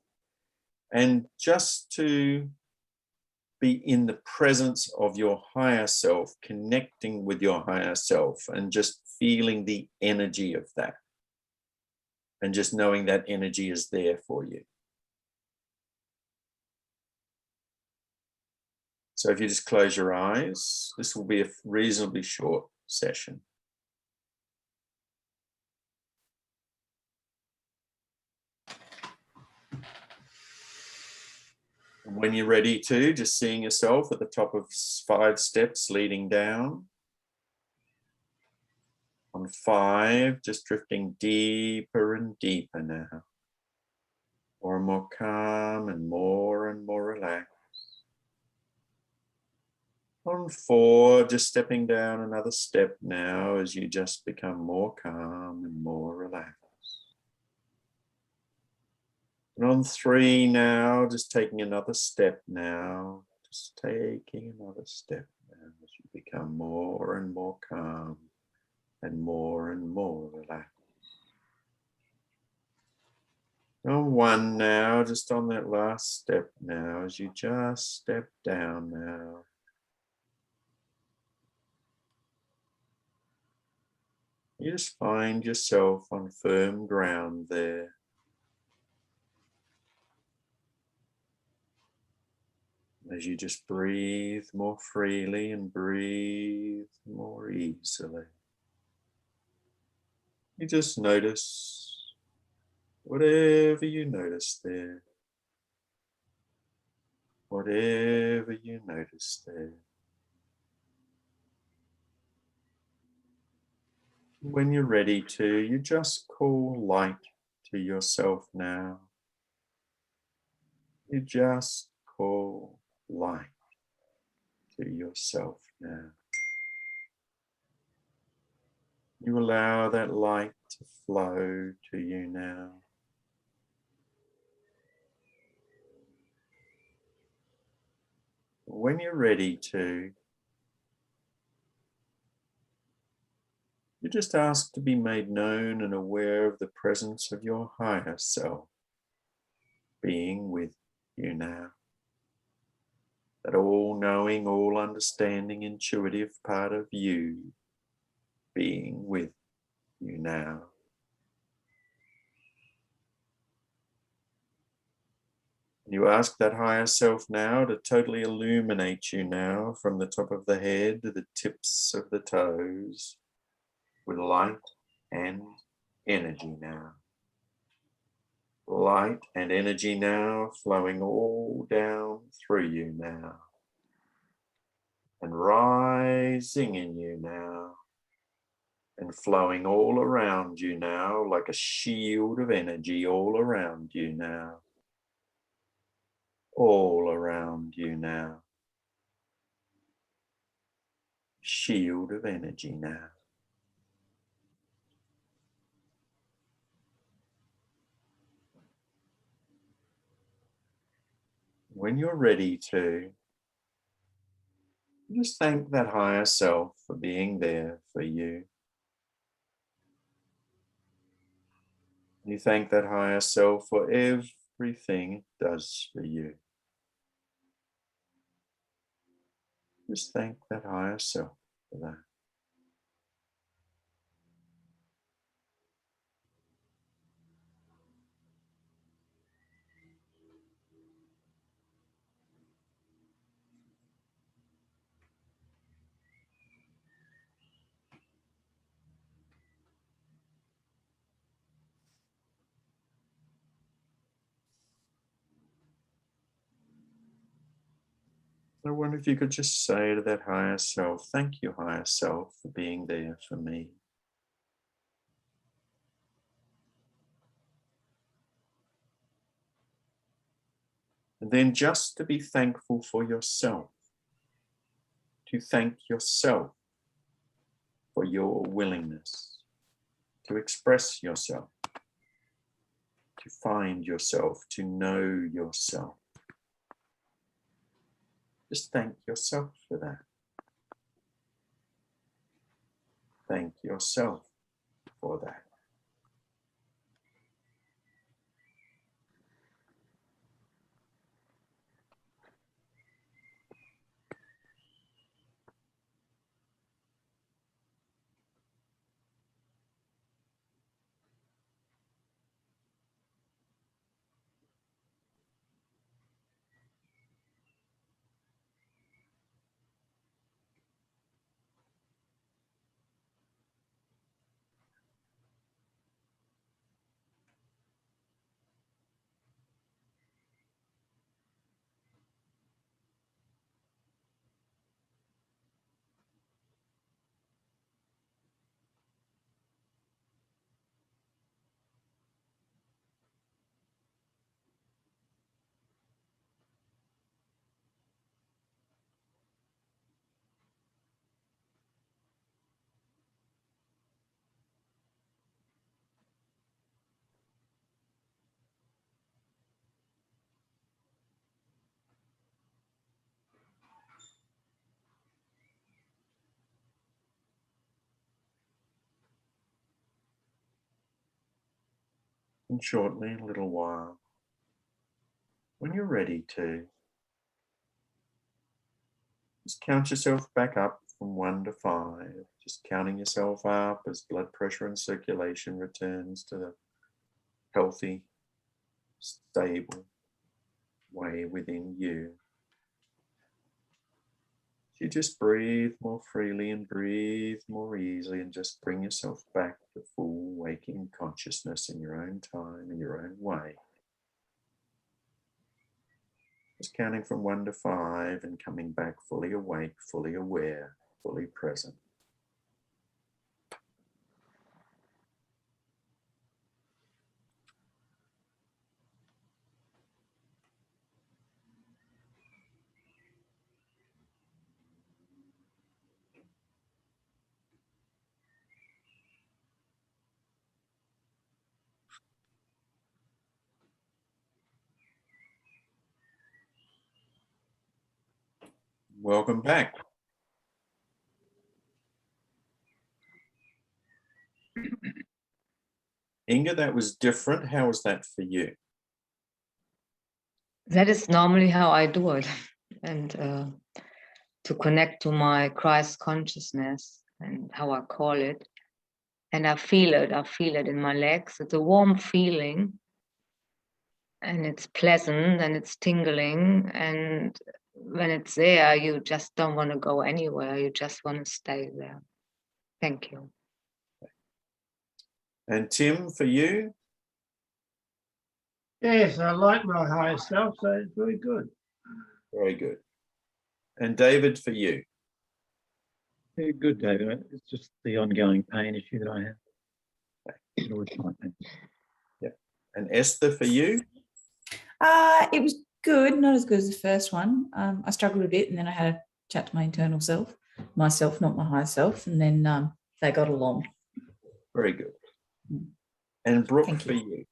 and just to be in the presence of your higher self, connecting with your higher self and just feeling the energy of that. And just knowing that energy is there for you. So if you just close your eyes, this will be a reasonably short session. And when you're ready to, just seeing yourself at the top of 5 steps leading down. On 5, just drifting deeper and deeper now. More and more calm and more relaxed. On 4, just stepping down another step now as you just become more calm and more relaxed. And on 3 now, just taking another step now. Just taking another step now as you become more and more calm and more relaxed. On 1 now, just on that last step now, as you just step down now. You just find yourself on firm ground there. As you just breathe more freely and breathe more easily. You just notice whatever you notice there. Whatever you notice there. When you're ready to, you just call light to yourself now. You just call light to yourself now. You allow that light to flow to you now. When you're ready to, You just ask to be made known and aware of the presence of your higher self being with you now. That all-knowing, all-understanding, intuitive part of you being with you now. You ask that higher self now to totally illuminate you now from the top of the head to the tips of the toes with light and energy now. Light and energy now flowing all down through you now and rising in you now and flowing all around you now like a shield of energy all around you now. All around you now. Shield of energy now. When you're ready to, just thank that higher self for being there for you. You thank that higher self for everything it does for you. Just thank that higher self for that. I wonder if you could just say to that higher self, thank you, higher self, for being there for me. And then just to be thankful for yourself, to thank yourself for your willingness to express yourself, to find yourself, to know yourself. Just thank yourself for that. Thank yourself for that. And shortly, in a little while, when you're ready to, just count yourself back up from 1 to 5, just counting yourself up as blood pressure and circulation returns to the healthy, stable way within you. You just breathe more freely and breathe more easily and just bring yourself back to full waking consciousness in your own time, in your own way. Just counting from 1 to 5 and coming back fully awake, fully aware, fully present. Welcome back. Inga, that was different. How was that for you?
That is normally how I do it. And to connect to my Christ consciousness and how I call it. And I feel it in my legs. It's a warm feeling. And it's pleasant and it's tingling. And when it's there, you just don't want to go anywhere. You just want to stay there. Thank you.
And Tim, for you?
Yes, I like my higher self, so it's very good.
Very good. And David, for you?
Very good, David. It's just the ongoing pain issue that I have. It always might be.
Yeah. And Esther, for you?
It was good, not as good as the first one. I struggled a bit, and then I had a chat to my internal self, myself, not my higher self, and then they got along.
Very good. And Brooke,
Thank
for
you.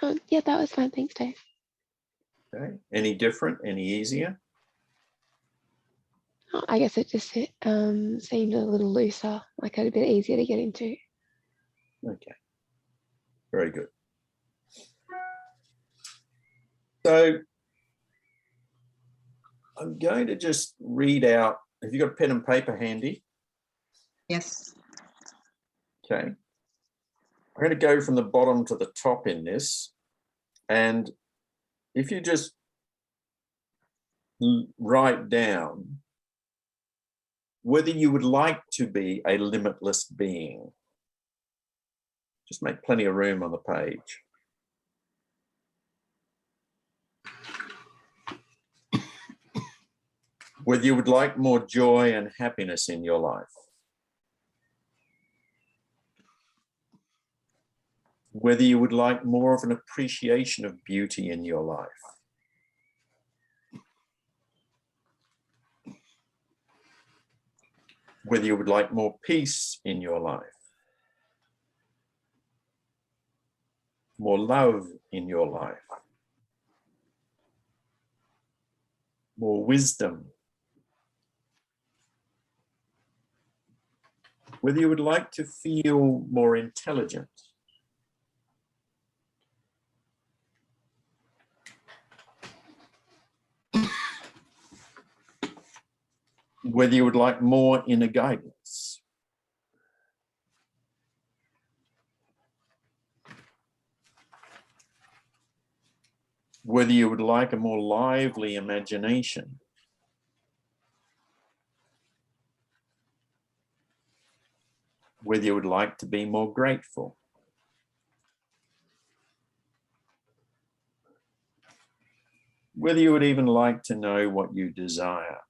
you?
Yeah, that was fine. Thanks, Dave.
Okay. Any different? Any easier?
I guess it just seemed a little looser, like a bit easier to get into.
Okay. Very good. So I'm going to just read out. Have you got a pen and paper handy?
Yes.
Okay. I'm going to go from the bottom to the top in this. And if you just write down whether you would like to be a limitless being. Just make plenty of room on the page. Whether you would like more joy and happiness in your life. Whether you would like more of an appreciation of beauty in your life. Whether you would like more peace in your life. More love in your life. More wisdom. Whether you would like to feel more intelligent. Whether you would like more inner guidance. Whether you would like a more lively imagination. Whether you would like to be more grateful. Whether you would even like to know what you desire.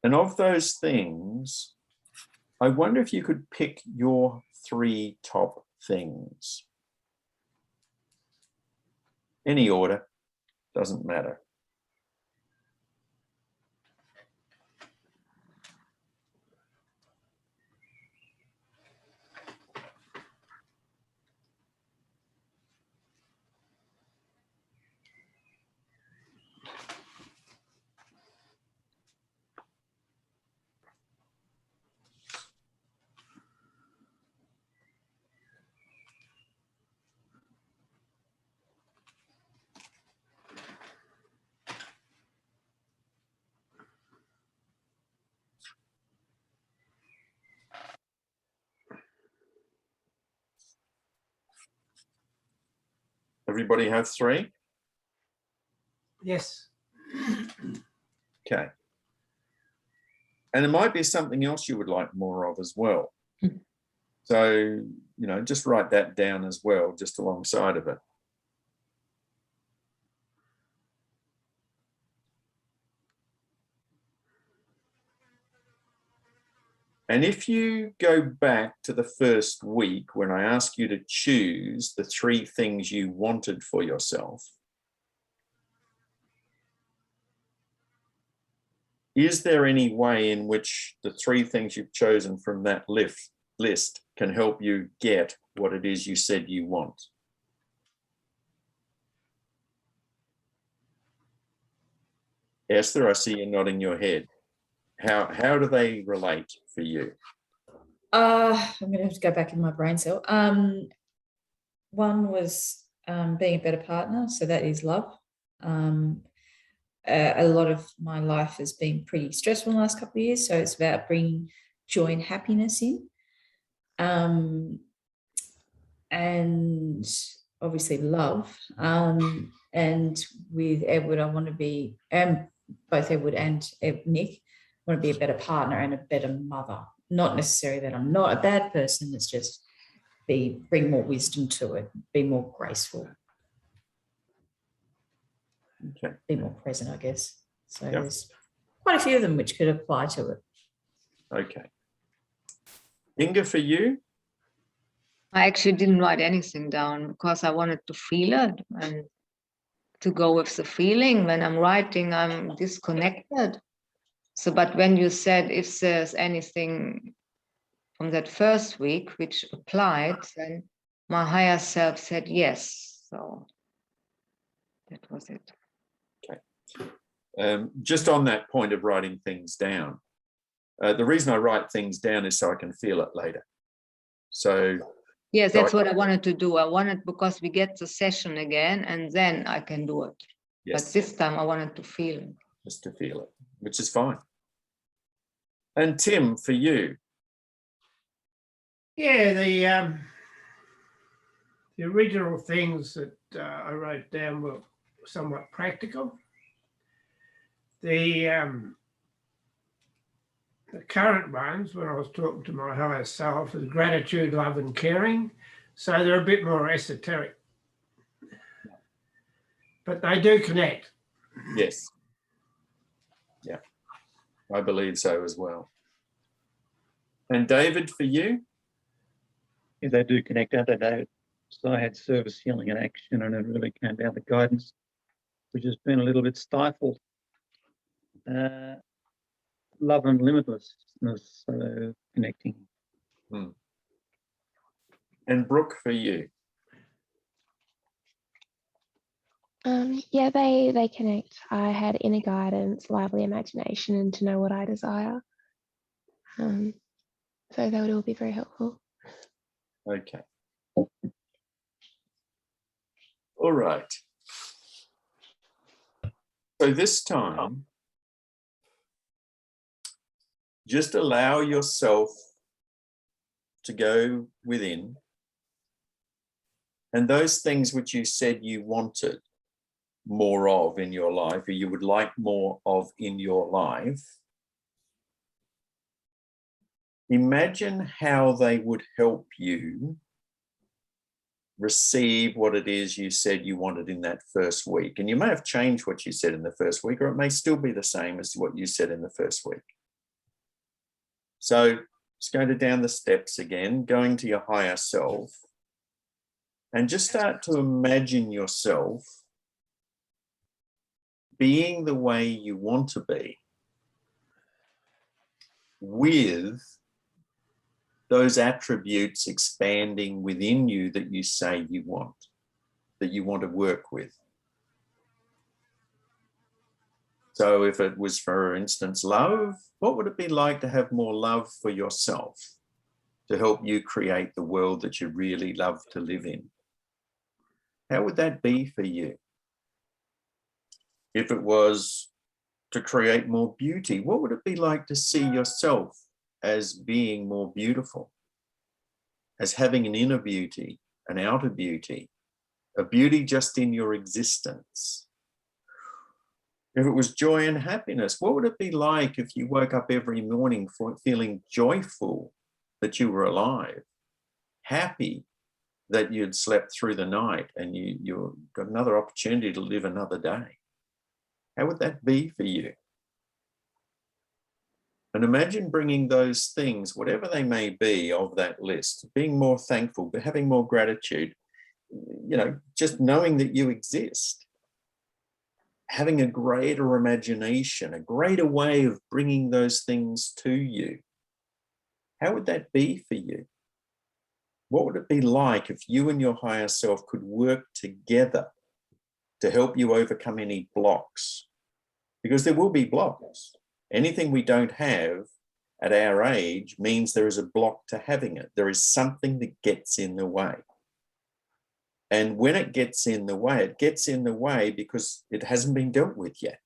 And of those things, I wonder if you could pick your 3 top things. Any order, doesn't matter. Everybody have 3?
Yes.
Okay. And it might be something else you would like more of as well. So, you know, just write that down as well, just alongside of it. And if you go back to the first week when I asked you to choose the 3 things you wanted for yourself, is there any way in which the 3 things you've chosen from that list can help you get what it is you said you want? Esther, I see you nodding your head. How do they relate for you?
I'm going to have to go back in my brain cell. One was being a better partner, so that is love. A lot of my life has been pretty stressful in the last couple of years, so it's about bringing joy and happiness in. And obviously love. And with Edward, I want to be, both Edward and Nick, want to be a better partner and a better mother. Not necessarily that I'm not a bad person, it's just bring more wisdom to it, be more graceful.
Okay.
Be more present, I guess. So
Yep.
there's quite a few of them which could apply to it.
Okay. Inga, for you?
I actually didn't write anything down because I wanted to feel it and to go with the feeling. When I'm writing, I'm disconnected. So, but when you said if there's anything from that first week which applied, then my higher self said yes. So that was it.
Just on that point of writing things down, the reason I write things down is so I can feel it later. So
yes, that's what I wanted to do. I wanted, because we get the session again and then I can do it.
yes,
But this time I wanted to feel it.
just to feel it, which is fine. And Tim, for you?
Yeah, the original things that I wrote down were somewhat practical. The current ones, when I was talking to my higher self, is gratitude, love, and caring. So they're a bit more esoteric, but they do connect.
Yes. Yeah, I believe so as well. And David, for you?
Yeah, they do connect, don't they, David? So I had service, healing, and action, and it really came down to guidance, which has been a little bit stifled. Love and limitlessness, connecting.
And Brooke, for you?
Yeah, they connect. I had inner guidance, lively imagination, and to know what I desire. So they would all be very helpful.
Okay. All right. So this time, just allow yourself to go within, and those things which you said you wanted more of in your life, or you would like more of in your life, imagine how they would help you receive what it is you said you wanted in that first week. And you may have changed what you said in the first week, or it may still be the same as what you said in the first week. So just go down the steps again, going to your higher self, and just start to imagine yourself being the way you want to be, with those attributes expanding within you that you say you want, that you want to work with. So if it was, for instance, love, what would it be like to have more love for yourself, to help you create the world that you really love to live in? How would that be for you? If it was to create more beauty, what would it be like to see yourself as being more beautiful, as having an inner beauty, an outer beauty, a beauty just in your existence? If it was joy and happiness, what would it be like if you woke up every morning feeling joyful that you were alive, happy that you'd slept through the night and you got another opportunity to live another day? How would that be for you? And imagine bringing those things, whatever they may be of that list, being more thankful, but having more gratitude, you know, just knowing that you exist, having a greater imagination, a greater way of bringing those things to you. How would that be for you? What would it be like if you and your higher self could work together to help you overcome any blocks because there will be blocks. Anything we don't have at our age means there is a block to having it. There is something that gets in the way. And when it gets in the way because it hasn't been dealt with yet.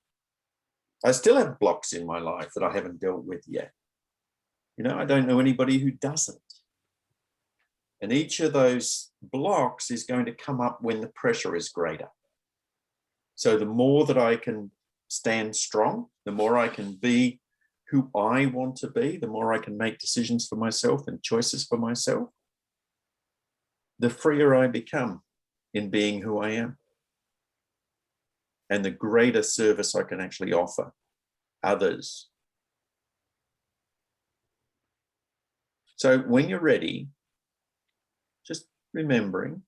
I still have blocks in my life that I haven't dealt with yet. You know, I don't know anybody who doesn't. And each of those blocks is going to come up when the pressure is greater. So the more that I can stand strong, the more I can be who I want to be, the more I can make decisions for myself and choices for myself, the freer I become in being who I am. And the greater service I can actually offer others. So when you're ready, just remembering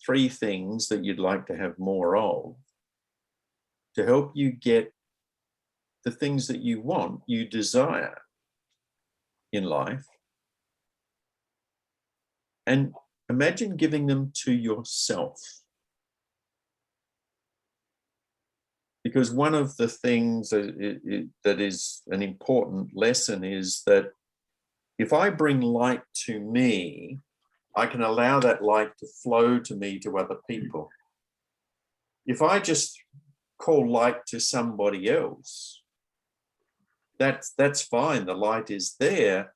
3 things that you'd like to have more of to help you get the things that you want, you desire in life. And imagine giving them to yourself. Because one of the things that is an important lesson is that if I bring light to me, I can allow that light to flow to me to other people. If I just call light to somebody else, that's fine. The light is there.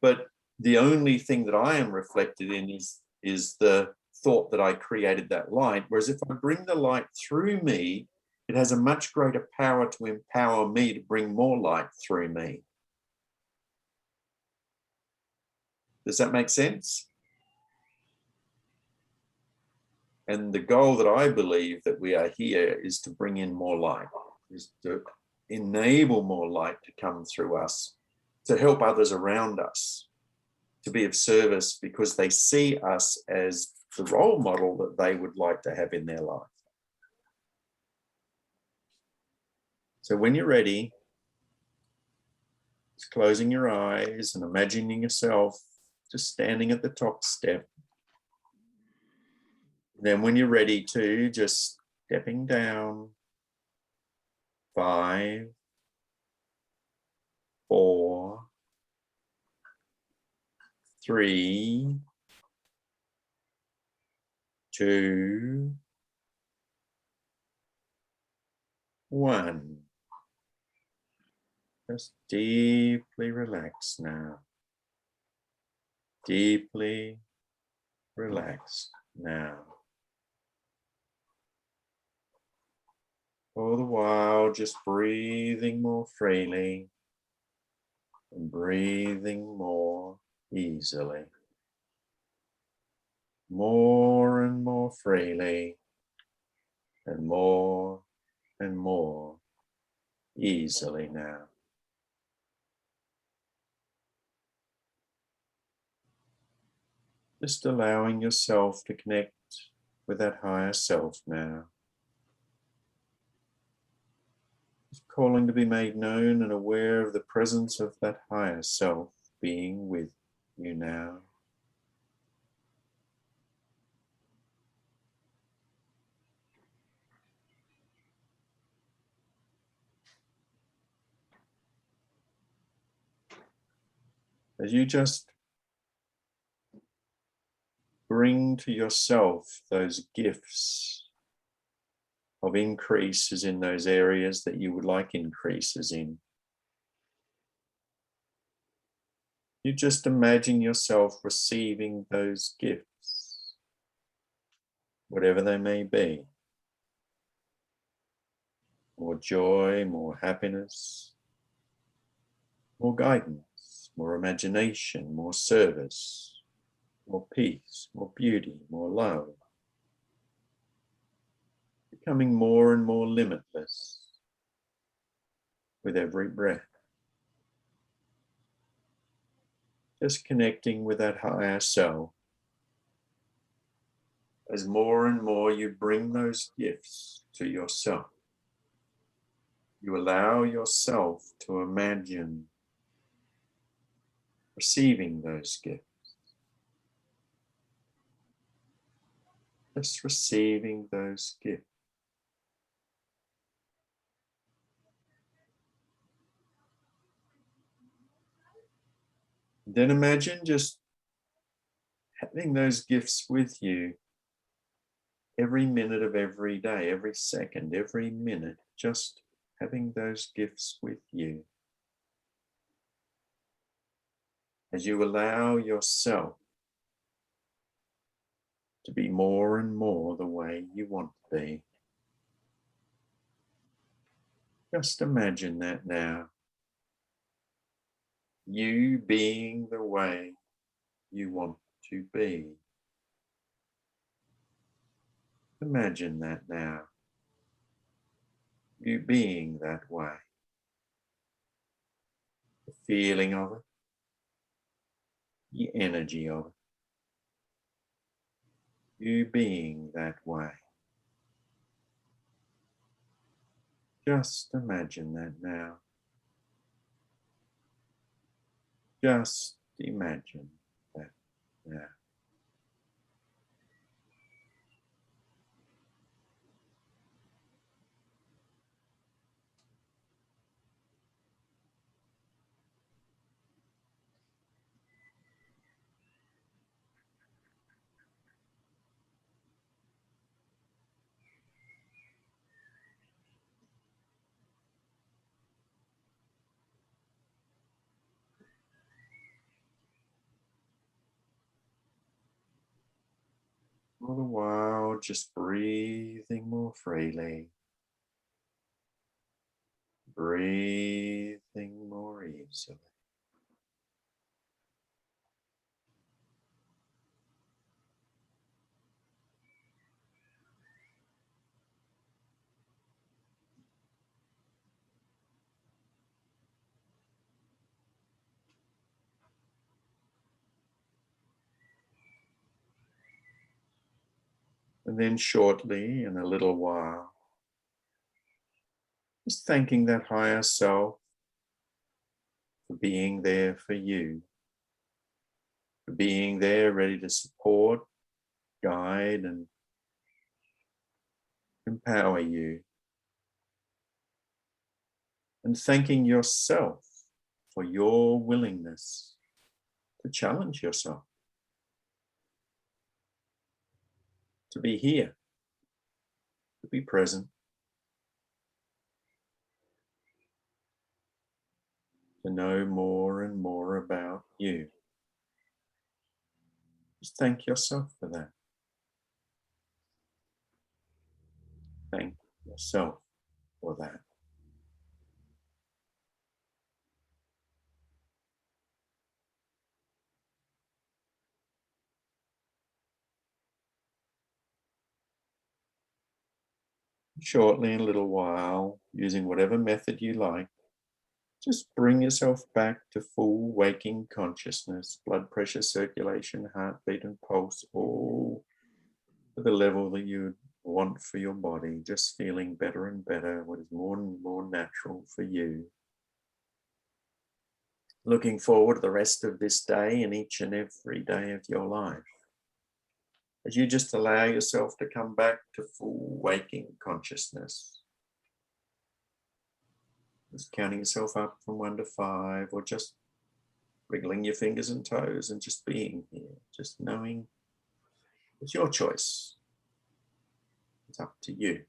But the only thing that I am reflected in is the thought that I created that light. Whereas if I bring the light through me, it has a much greater power to empower me to bring more light through me. Does that make sense? And the goal that I believe that we are here is to bring in more light, is to enable more light to come through us, to help others around us, to be of service because they see us as the role model that they would like to have in their life. So when you're ready, just closing your eyes and imagining yourself just standing at the top step. Then when you're ready to, just stepping down. 5, 4, 3, 2, 1. Just deeply relax now. Deeply relaxed now. All the while, just breathing more freely and breathing more easily. More and more freely and more easily now. Just allowing yourself to connect with that higher self now. Just calling to be made known and aware of the presence of that higher self being with you now. As you just bring to yourself those gifts of increases in those areas that you would like increases in. You just imagine yourself receiving those gifts, whatever they may be. More joy, more happiness, more guidance, more imagination, more service, more peace, more beauty, more love. Becoming more and more limitless with every breath. Just connecting with that higher self. As more and more you bring those gifts to yourself, you allow yourself to imagine receiving those gifts. Just receiving those gifts. Then imagine just having those gifts with you every minute of every day, every second, every minute, just having those gifts with you. As you allow yourself to be more and more the way you want to be. Just imagine that now. You being the way you want to be. Imagine that now. You being that way. The feeling of it. The energy of it. You being that way. Just imagine that now. Just imagine that now. All the while, just breathing more freely. Breathing more easily. And then shortly, in a little while, just thanking that higher self for being there for you, for being there ready to support, guide, and empower you. And thanking yourself for your willingness to challenge yourself, to be here, to be present, to know more and more about you. Just thank yourself for that. Thank yourself for that. Shortly, in a little while, using whatever method you like, just bring yourself back to full waking consciousness, blood pressure, circulation, heartbeat, and pulse, all to the level that you want for your body, just feeling better and better, what is more and more natural for you. Looking forward to the rest of this day and each and every day of your life, as you just allow yourself to come back to full waking consciousness. Just counting yourself up from 1 to 5, or just wriggling your fingers and toes and just being here, just knowing it's your choice. It's up to you.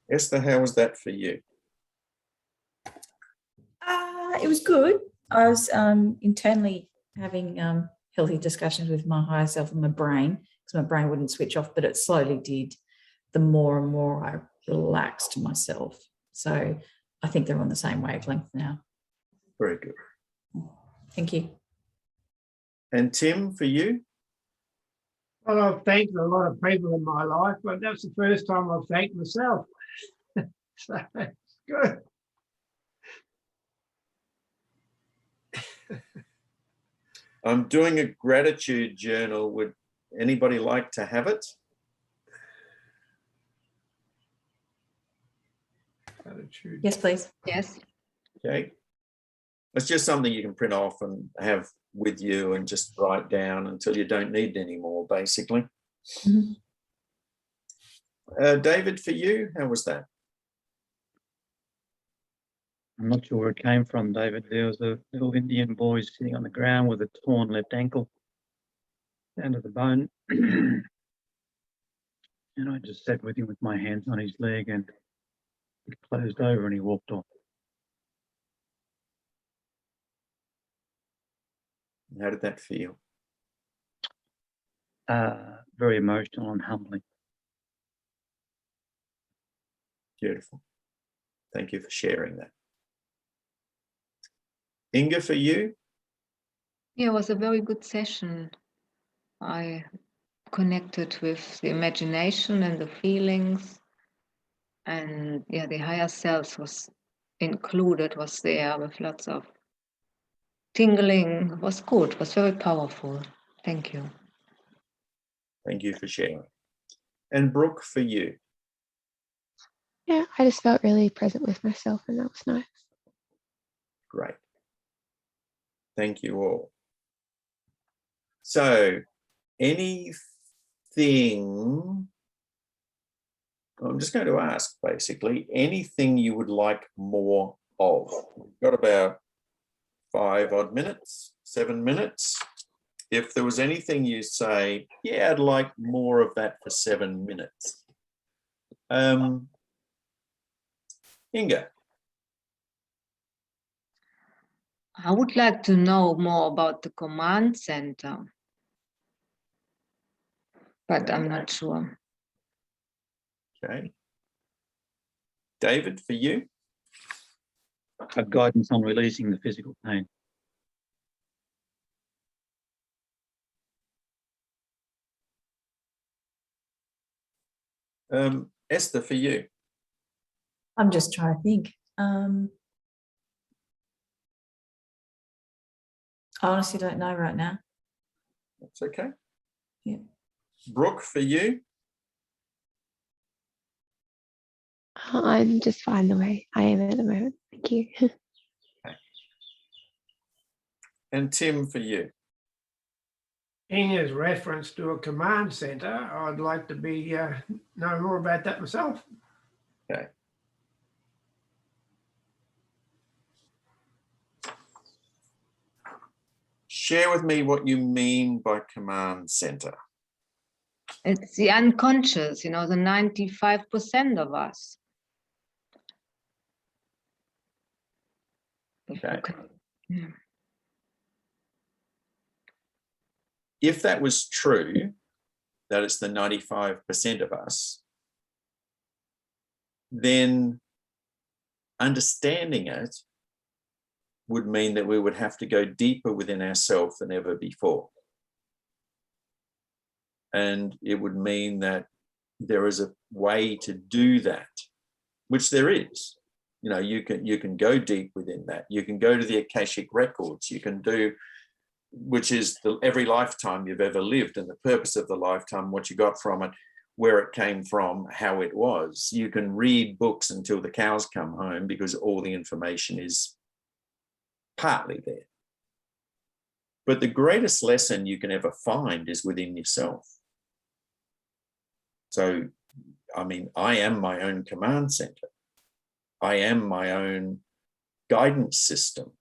Esther, how was that for you?
It was good. I was internally having healthy discussions with my higher self and my brain, because my brain wouldn't switch off, but it slowly did the more and more I relaxed myself. So I think they're on the same wavelength now.
Very good.
Thank you.
And Tim, for you?
Well, I've thanked a lot of people in my life, but that's the first time I've thanked myself. So that's good.
I'm doing a gratitude journal. Would anybody like to have it?
attitude.
Yes, please.
Yes.
Okay. It's just something you can print off and have with you and just write down until you don't need it anymore, basically.
Mhm.
David, for you, how was that?
I'm not sure where it came from, David. There was a little Indian boy sitting on the ground with a torn left ankle down to the bone. And I just sat with him with my hands on his leg, and it closed over and he walked off.
How did that feel?
Very emotional and humbling.
Beautiful. Thank you for sharing that. Inga, for you?
Yeah, it was a very good session. I connected with the imagination and the feelings, and yeah, the higher self was included, was there with lots of tingling. It was good, it was very powerful. Thank you.
Thank you for sharing. And Brooke, for you?
Yeah, I just felt really present with myself, and that was nice.
Great. Thank you all. So, anything, I'm just going to ask basically, anything you would like more of? We've got about 5 odd minutes, 7 minutes. If there was anything you say, yeah, I'd like more of that for 7 minutes. Inga.
I would like to know more about the command center, but I'm not sure.
Okay. David, for you?
A guidance on releasing the physical pain.
Esther, for you?
I'm just trying to think. I honestly don't know right now.
That's okay.
Yeah.
Brooke, for you?
I'm just fine the way I am at the moment. Thank you.
And Tim, for you?
Inga's reference to a command center, I'd like to know more about that myself.
Okay. Share with me what you mean by command center.
It's the unconscious, the 95% of us.
Okay.
Yeah.
If that was true, that it's the 95% of us, then understanding it would mean that we would have to go deeper within ourselves than ever before. And it would mean that there is a way to do that, which there is. You can go deep within that. You can go to the Akashic records. You can do, which is every lifetime you've ever lived and the purpose of the lifetime, what you got from it, where it came from, how it was. You can read books until the cows come home because all the information is partly there. But the greatest lesson you can ever find is within yourself. So, I am my own command center. I am my own guidance system.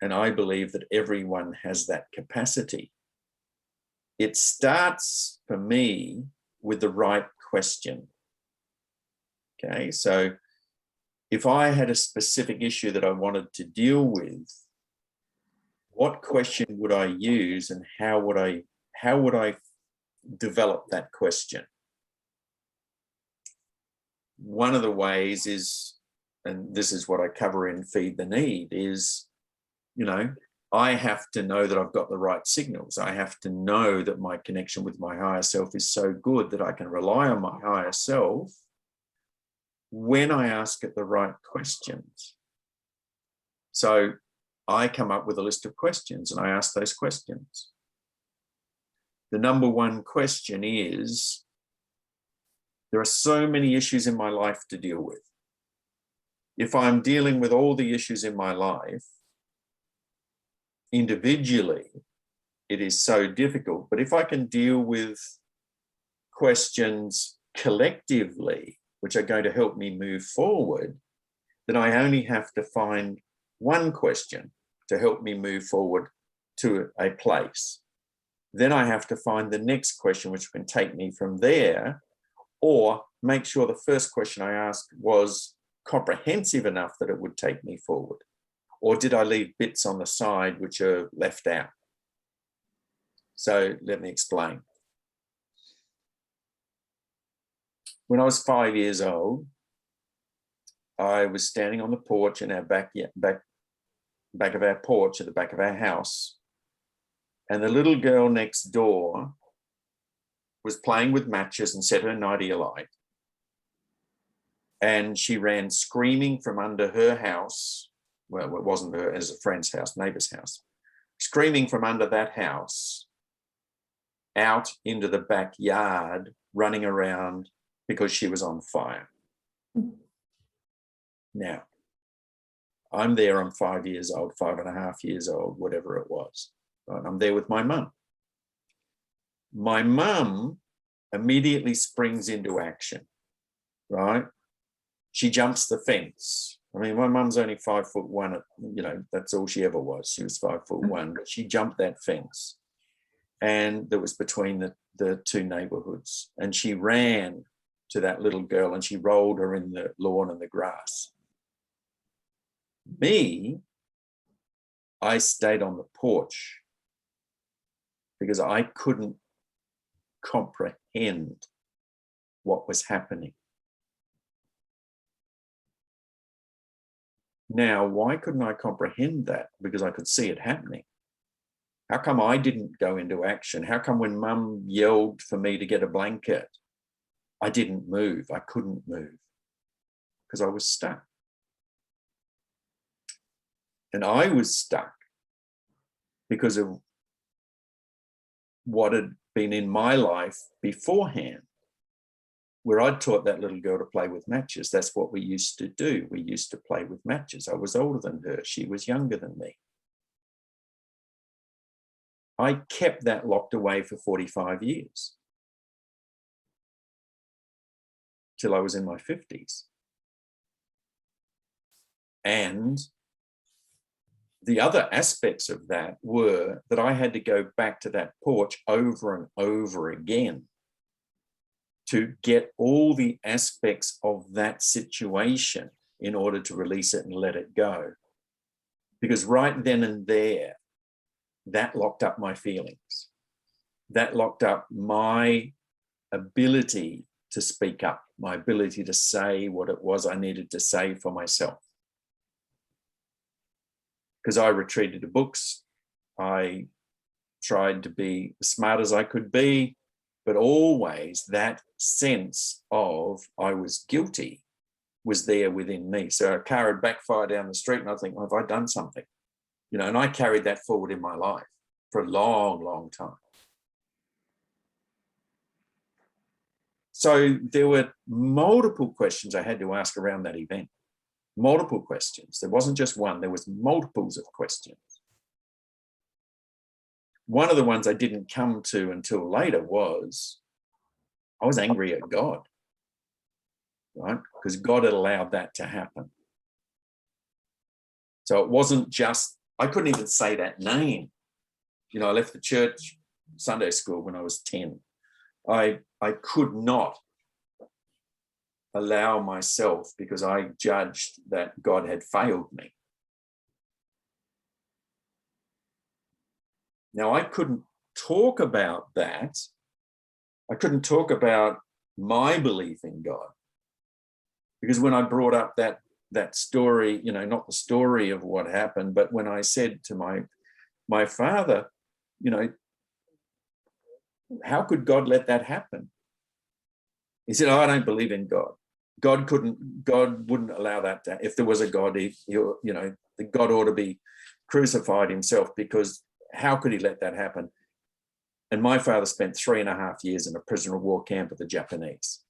And I believe that everyone has that capacity. It starts for me with the right question. Okay, so if I had a specific issue that I wanted to deal with, what question would I use and how would I develop that question? One of the ways is, and this is what I cover in Feed the Need, is, I have to know that I've got the right signals. I have to know that my connection with my higher self is so good that I can rely on my higher self when I ask it the right questions. So I come up with a list of questions and I ask those questions. The number one question is, there are so many issues in my life to deal with. If I'm dealing with all the issues in my life individually, it is so difficult. But if I can deal with questions collectively, which are going to help me move forward, then I only have to find one question to help me move forward to a place. Then I have to find the next question, which can take me from there, or make sure the first question I asked was comprehensive enough that it would take me forward. Or did I leave bits on the side which are left out? So let me explain. When I was 5 years old, I was standing on the porch in our back of our porch at the back of our house. And the little girl next door was playing with matches and set her nightie alight. And she ran screaming from under her house. Well, it wasn't her, it was a friend's house, neighbor's house. Screaming from under that house out into the backyard, running around because she was on fire. Now, I'm there, I'm 5 years old, 5.5 years old, whatever it was. Right? I'm there with my mum. My mum immediately springs into action, right? She jumps the fence. I mean, my mum's only 5'1", you know, that's all she ever was. She was 5'1", but she jumped that fence. And that was between the two neighborhoods. And she ran to that little girl and she rolled her in the lawn and the grass. Me, I stayed on the porch because I couldn't comprehend what was happening. Now, why couldn't I comprehend that? Because I could see it happening. How come I didn't go into action? How come when Mum yelled for me to get a blanket, I didn't move? I couldn't move because I was stuck. And I was stuck because of what had been in my life beforehand, where I'd taught that little girl to play with matches. That's what we used to do. We used to play with matches. I was older than her. She was younger than me. I kept that locked away for 45 years till I was in my 50s. And the other aspects of that were that I had to go back to that porch over and over again to get all the aspects of that situation in order to release it and let it go. Because right then and there, that locked up my feelings. That locked up my ability to speak up, my ability to say what it was I needed to say for myself. Because I retreated to books, I tried to be as smart as I could be, but always that sense of I was guilty was there within me. So a car would backfire down the street and I think, well, have I done something? You know, and I carried that forward in my life for a long, long time. So there were multiple questions I had to ask around that event. Multiple questions. There wasn't just one, there was multiples of questions. One of the ones I didn't come to until later was, I was angry at God, right? Because God had allowed that to happen. So it wasn't just, I couldn't even say that name. You know, I left the church Sunday school when I was 10. I could not allow myself, because I judged that God had failed me. Now, I couldn't talk about that. I couldn't talk about my belief in God, because when I brought up that story, you know, not the story of what happened, but when I said to my father, you know, how could God let that happen? He said, oh, I don't believe in God. God wouldn't allow that to, if there was a God, you know, the God ought to be crucified himself, because how could he let that happen? And my father spent 3.5 years in a prisoner of war camp with the Japanese.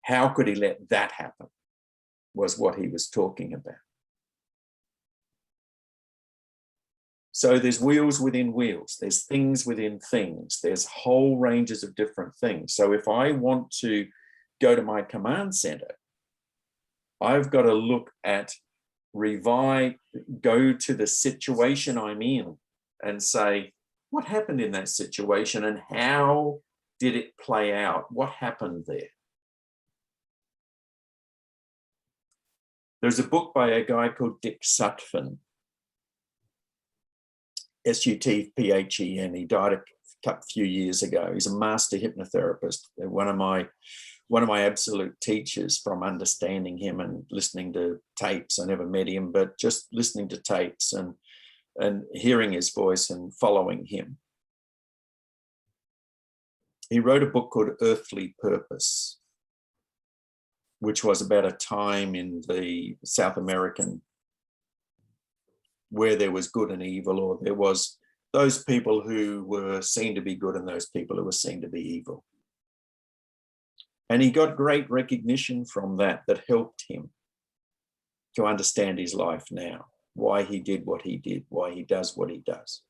How could he let that happen? was what he was talking about. So there's wheels within wheels, there's things within things, there's whole ranges of different things. So if I want to go to my command center, I've got to look at go to the situation I'm in and say, what happened in that situation and how did it play out? What happened there? There's a book by a guy called Dick Sutphen, S-U-T-P-H-E-N. He died a few years ago. He's a master hypnotherapist. One of my absolute teachers from understanding him and listening to tapes. I never met him, but just listening to tapes and hearing his voice and following him. He wrote a book called Earthly Purpose, which was about a time in the South American where there was good and evil, or there was those people who were seen to be good and those people who were seen to be evil. And he got great recognition from that helped him to understand his life now, why he did what he did, why he does what he does.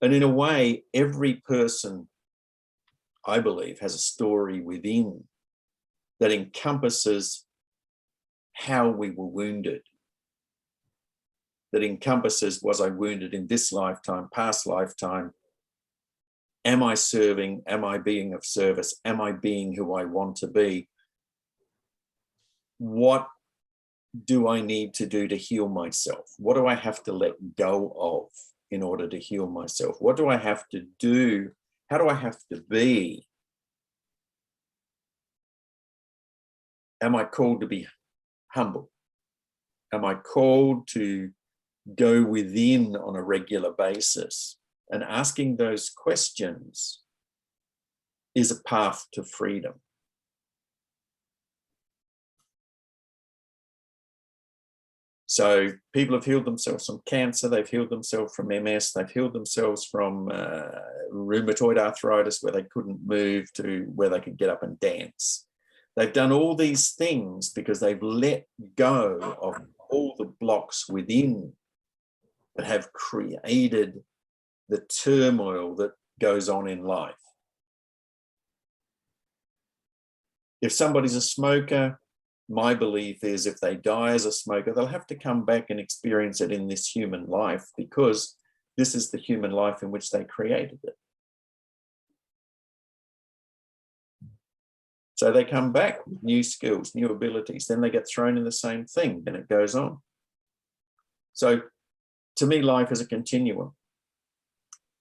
And in a way, every person, I believe, has a story within that encompasses how we were wounded, that encompasses, was I wounded in this lifetime, past lifetime? Am I serving? Am I being of service? Am I being who I want to be? What do I need to do to heal myself? What do I have to let go of in order to heal myself? What do I have to do? How do I have to be? Am I called to be humble? Am I called to go within on a regular basis? And asking those questions is a path to freedom. So people have healed themselves from cancer, they've healed themselves from MS, they've healed themselves from rheumatoid arthritis where they couldn't move to where they could get up and dance. They've done all these things because they've let go of all the blocks within that have created the turmoil that goes on in life. If somebody's a smoker, my belief is if they die as a smoker, they'll have to come back and experience it in this human life because this is the human life in which they created it. So they come back with new skills, new abilities, then they get thrown in the same thing, and it goes on. So to me, life is a continuum.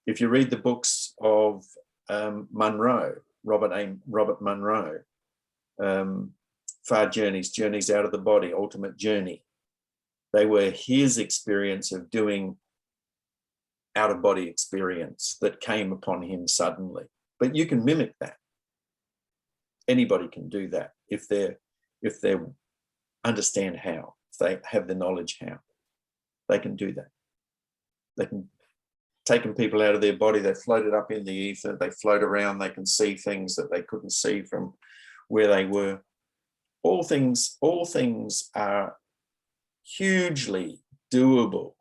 If you read the books of Monroe, Robert Monroe, Far Journeys, Journeys Out of the Body, Ultimate Journey, they were his experience of doing out-of-body experience that came upon him suddenly. But you can mimic that. Anybody can do that if they understand how, if they have the knowledge how. They can do that. They can taken people out of their body, they floated up in the ether, they float around, they can see things that they couldn't see from where they were. All things are hugely doable,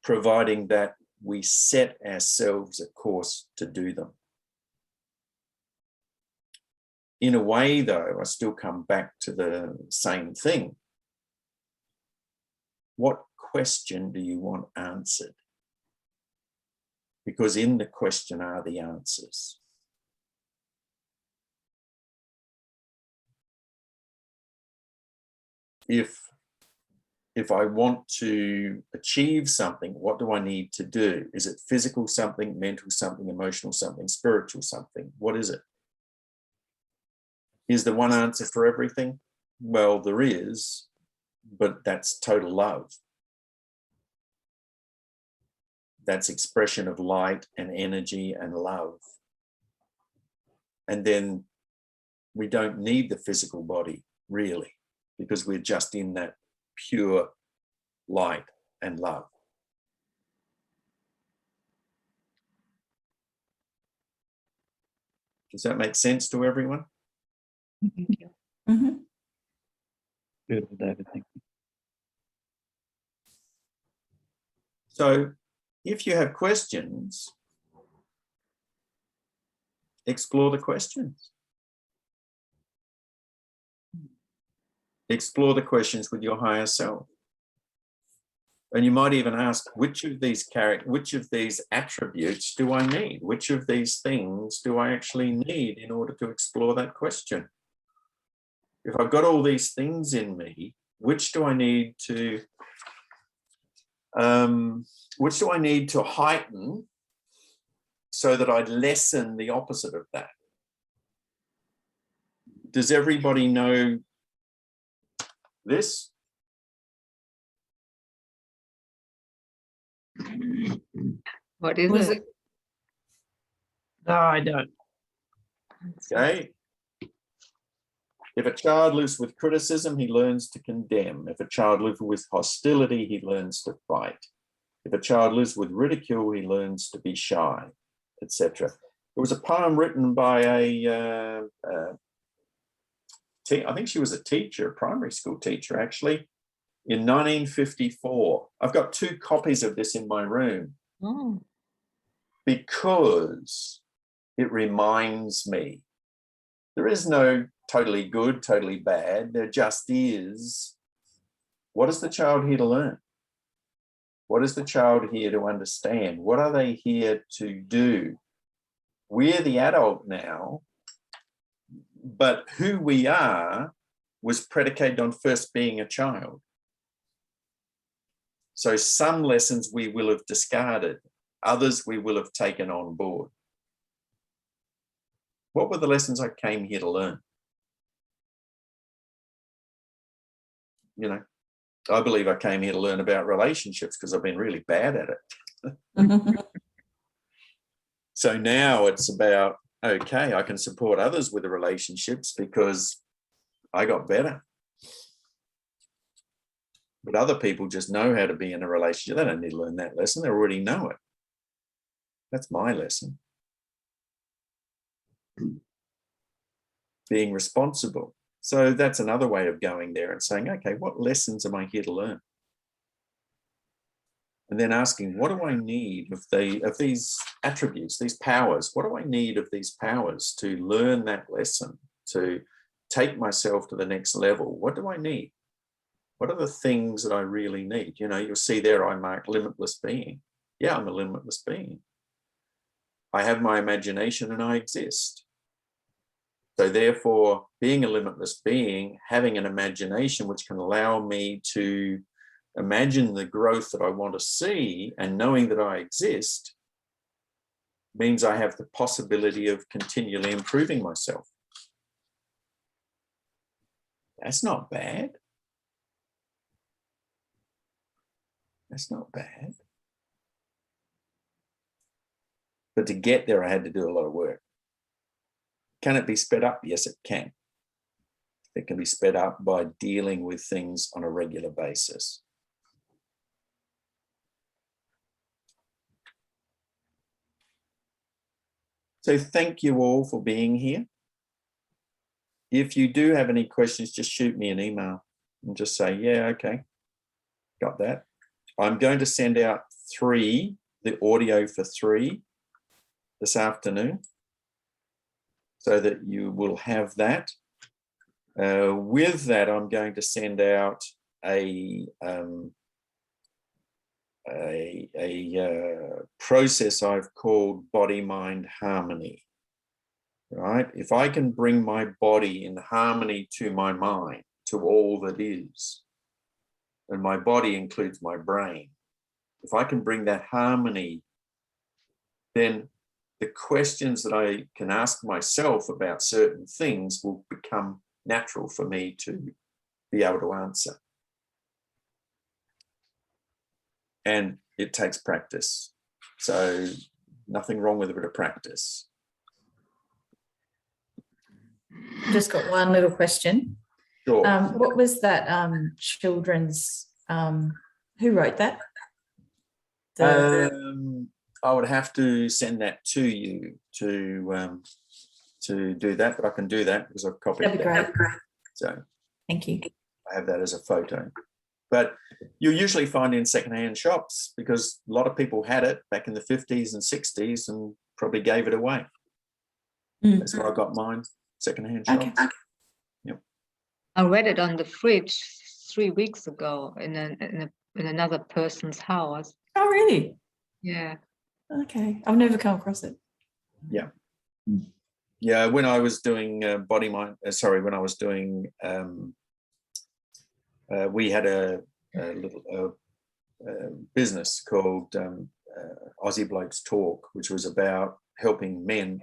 providing that we set ourselves a course to do them. In a way, though, I still come back to the same thing. What question do you want answered? Because in the question are the answers. If I want to achieve something, what do I need to do? Is it physical something, mental something, emotional something, spiritual something? What is it? Is there one answer for everything? Well, there is, but that's total love. That's expression of light and energy and love. And then we don't need the physical body, really, because we're just in that pure light and love. Does that make sense to everyone?
Mm-hmm.
beautiful, David. Thank you.
So if you have questions, explore the questions. Explore the questions with your higher self. And you might even ask, which of these attributes do I need? Which of these things do I actually need in order to explore that question? If I've got all these things in me, which do I need to heighten so that I lessen the opposite of that? Does everybody know this?
What is
Was
it?
No, I don't.
Okay. If a child lives with criticism, he learns to condemn. If a child lives with hostility, he learns to fight. If a child lives with ridicule, he learns to be shy, etc. There was a poem written by I think she was a teacher, a primary school teacher, actually, in 1954. I've got 2 copies of this in my room because it reminds me there is no totally good, totally bad. There just is. What is the child here to learn? What is the child here to understand? What are they here to do? We're the adult now, but who we are was predicated on first being a child. So some lessons we will have discarded, others we will have taken on board. What were the lessons I came here to learn? You know, I believe I came here to learn about relationships because I've been really bad at it. So now it's about, okay, I can support others with the relationships because I got better. But other people just know how to be in a relationship. They don't need to learn that lesson. They already know it. That's my lesson. Being responsible. So that's another way of going there and saying, okay, what lessons am I here to learn? And then asking, what do I need of these attributes, these powers? What do I need of these powers to learn that lesson, to take myself to the next level? What do I need? What are the things that I really need? You know, you'll see there I mark limitless being. Yeah, I'm a limitless being. I have my imagination and I exist. So therefore, being a limitless being, having an imagination which can allow me to imagine the growth that I want to see and knowing that I exist means I have the possibility of continually improving myself. That's not bad. That's not bad. But to get there, I had to do a lot of work. Can it be sped up? Yes, it can. It can be sped up by dealing with things on a regular basis. So thank you all for being here. If you do have any questions, just shoot me an email and just say, yeah, okay, got that. I'm going to send out the audio for 3 this afternoon so that you will have that. With that, I'm going to send out a process I've called body-mind harmony, right? If I can bring my body in harmony to my mind, to all that is, and my body includes my brain, if I can bring that harmony, then the questions that I can ask myself about certain things will become natural for me to be able to answer. And it takes practice. So nothing wrong with a bit of practice.
Just got one little question.
Sure.
What was that children's, who wrote that?
I would have to send that to you to do that, but I can do that because I've copied it.
That'd be great.
So
Thank you.
I have that as a photo. But you usually find in secondhand shops because a lot of people had it back in the 50s and 60s and probably gave it away. That's where I got mine, secondhand shops.
Okay.
Yep.
I read it on the fridge 3 weeks ago in another person's house.
Oh, really?
Yeah.
Okay. I've never come across it.
Yeah. Yeah, when I was doing when I was doing, we had a little business called Aussie Blokes Talk, which was about helping men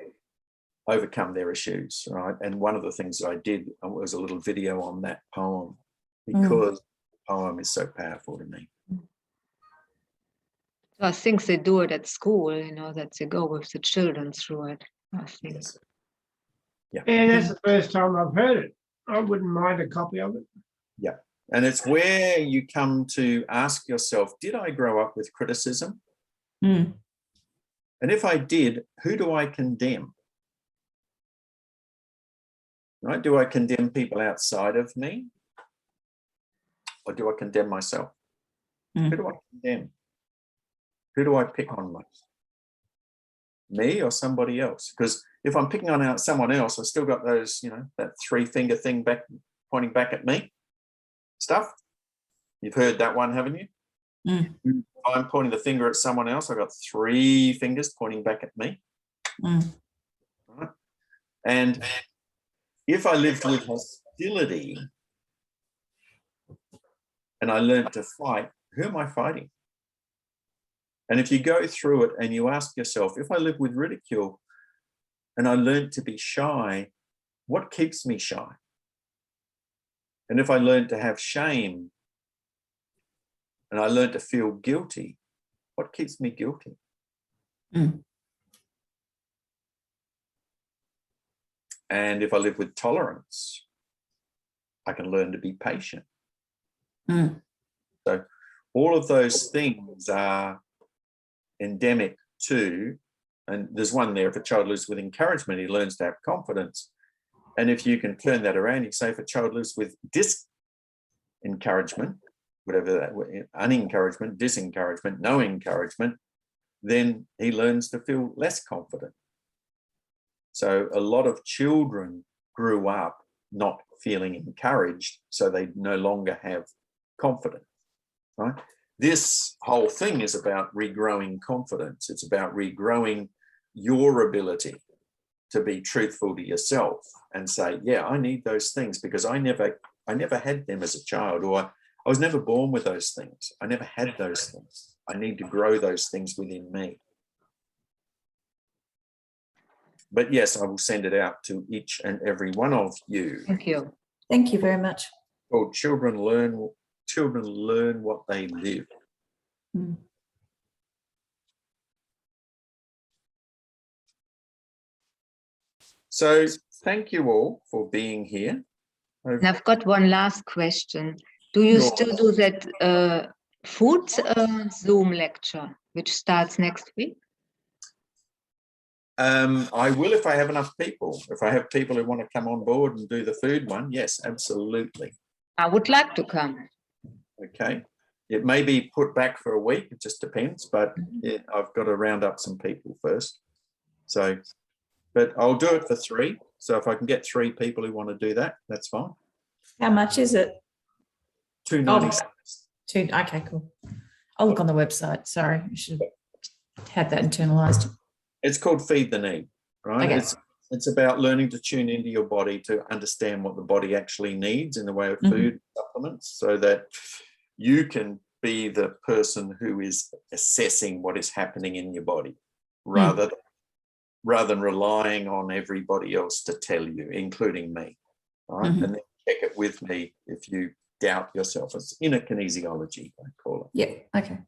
overcome their issues, right? And one of the things that I did was a little video on that poem because the poem is so powerful to me.
So I think they do it at school, you know, that they go with the children through it, I think.
Yes. Yeah.
Yeah, that's the first time I've heard it. I wouldn't mind a copy of it.
Yeah. And it's where you come to ask yourself, did I grow up with criticism?
Mm.
And if I did, who do I condemn? Right? Do I condemn people outside of me? Or do I condemn myself? Who do I condemn? Who do I pick on most? Me or somebody else? Because if I'm picking on someone else, I've still got those, you know, that 3-finger thing back pointing back at me stuff. You've heard that one, haven't you? If I'm pointing the finger at someone else, I've got 3 fingers pointing back at me. Right? And if I lived with hostility and I learned to fight, who am I fighting? And if you go through it and you ask yourself, if I live with ridicule and I learned to be shy, what keeps me shy? And if I learned to have shame and I learned to feel guilty, what keeps me guilty? And if I live with tolerance, I can learn to be patient. So all of those things are endemic to, and there's one there, if a child lives with encouragement, he learns to have confidence. And if you can turn that around, you say if a child lives with disencouragement, whatever that, unencouragement, disencouragement, no encouragement, then he learns to feel less confident. So a lot of children grew up not feeling encouraged, so they no longer have confidence, right? This whole thing is about regrowing confidence. It's about regrowing your ability to be truthful to yourself and say, yeah, I need those things because I never had them as a child, or I was never born with those things. I never had those things. I need to grow those things within me. But yes, I will send it out to each and every one of you.
Thank you.
Thank you very much.
Called Children Learn What They Live. So thank you all for being here.
And I've got one last question. Do you still do that food Zoom lecture, which starts next week?
I will if I have enough people. If I have people who want to come on board and do the food one, yes, absolutely.
I would like to come.
Okay. It may be put back for a week, it just depends, but I've got to round up some people first. So, but I'll do it for 3. So if I can get 3 people who want to do that, that's fine.
How much is it?
$2.96.
Okay, cool. I'll look on the website. Sorry, I should have that internalized.
It's called Feed the Need, right?
Okay.
It's about learning to tune into your body to understand what the body actually needs in the way of food supplements, so that you can be the person who is assessing what is happening in your body rather than relying on everybody else to tell you, including me, right? And then check it with me if you doubt yourself. It's inner kinesiology, I call it.
Yeah, okay.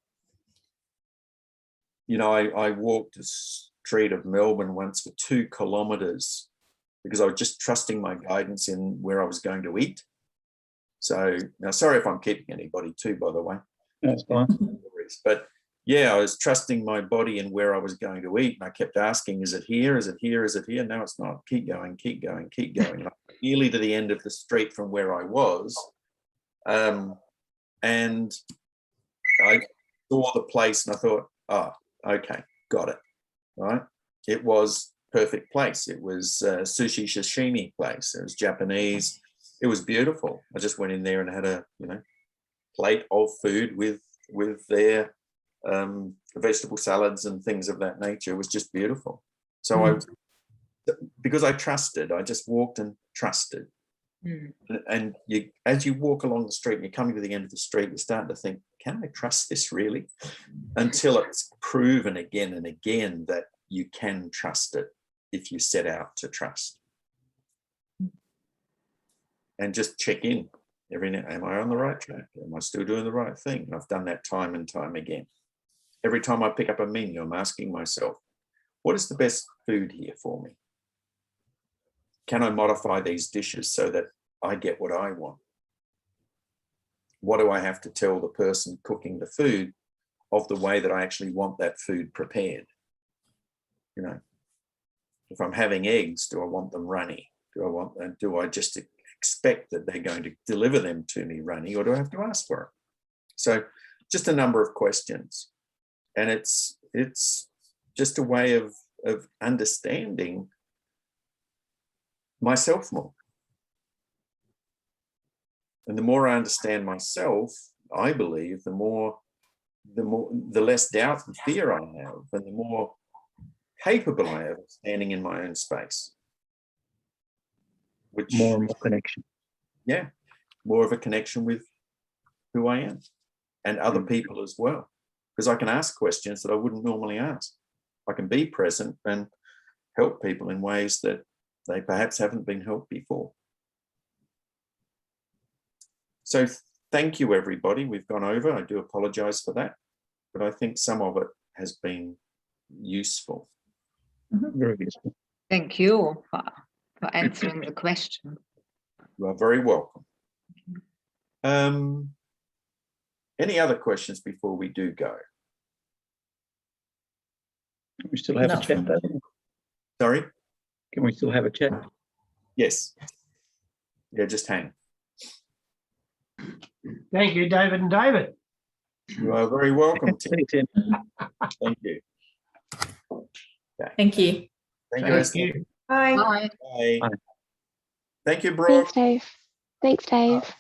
You know, I walked a street of Melbourne once for 2 kilometres because I was just trusting my guidance in where I was going to eat. So now, sorry if I'm keeping anybody too, by the way.
That's fine.
But yeah, I was trusting my body in where I was going to eat. And I kept asking, is it here? Is it here? Is it here? No, it's not. Keep going, keep going, keep going. Nearly to the end of the street from where I was. And I saw the place and I thought, oh, okay, got it, right? It was perfect place. It was a sushi sashimi place. It was Japanese. It was beautiful. I just went in there and had a, plate of food with their vegetable salads and things of that nature. It was just beautiful. So because I trusted, I just walked and trusted. And as you walk along the street and you're coming to the end of the street, you're starting to think, can I trust this really? Until it's proven again and again that you can trust it if you set out to trust. And just check in every now. Am I on the right track? Am I still doing the right thing? And I've done that time and time again. Every time I pick up a menu, I'm asking myself, what is the best food here for me? Can I modify these dishes so that I get what I want? What do I have to tell the person cooking the food of the way that I actually want that food prepared? If I'm having eggs, do I want them runny? Do I just expect that they're going to deliver them to me runny, or do I have to ask for it? So just a number of questions. And it's just a way of understanding myself more. And the more I understand myself, I believe, the less doubt and fear I have, and the more capable I am of standing in my own space. Which
More and more connection.
Yeah, more of a connection with who I am and other people as well. Because I can ask questions that I wouldn't normally ask. I can be present and help people in ways that they perhaps haven't been helped before. So thank you, everybody. We've gone over. I do apologize for that, but I think some of it has been useful.
Very useful.
Thank you for answering the question.
You are very welcome. Any other questions before we do go?
Can we still have
No.
a chat, David?
Sorry?
Can we still have a chat?
Yes. Yeah, just hang.
Thank you, David and David.
You are very welcome, Tim.
See you, Tim.
Thank you.
Thank you.
Thank you,
Thank
Esther.
you.
Bye.
Bye.
Bye.
Bye.
Thank you, Brooke.
Thanks, Dave. Thanks, Dave.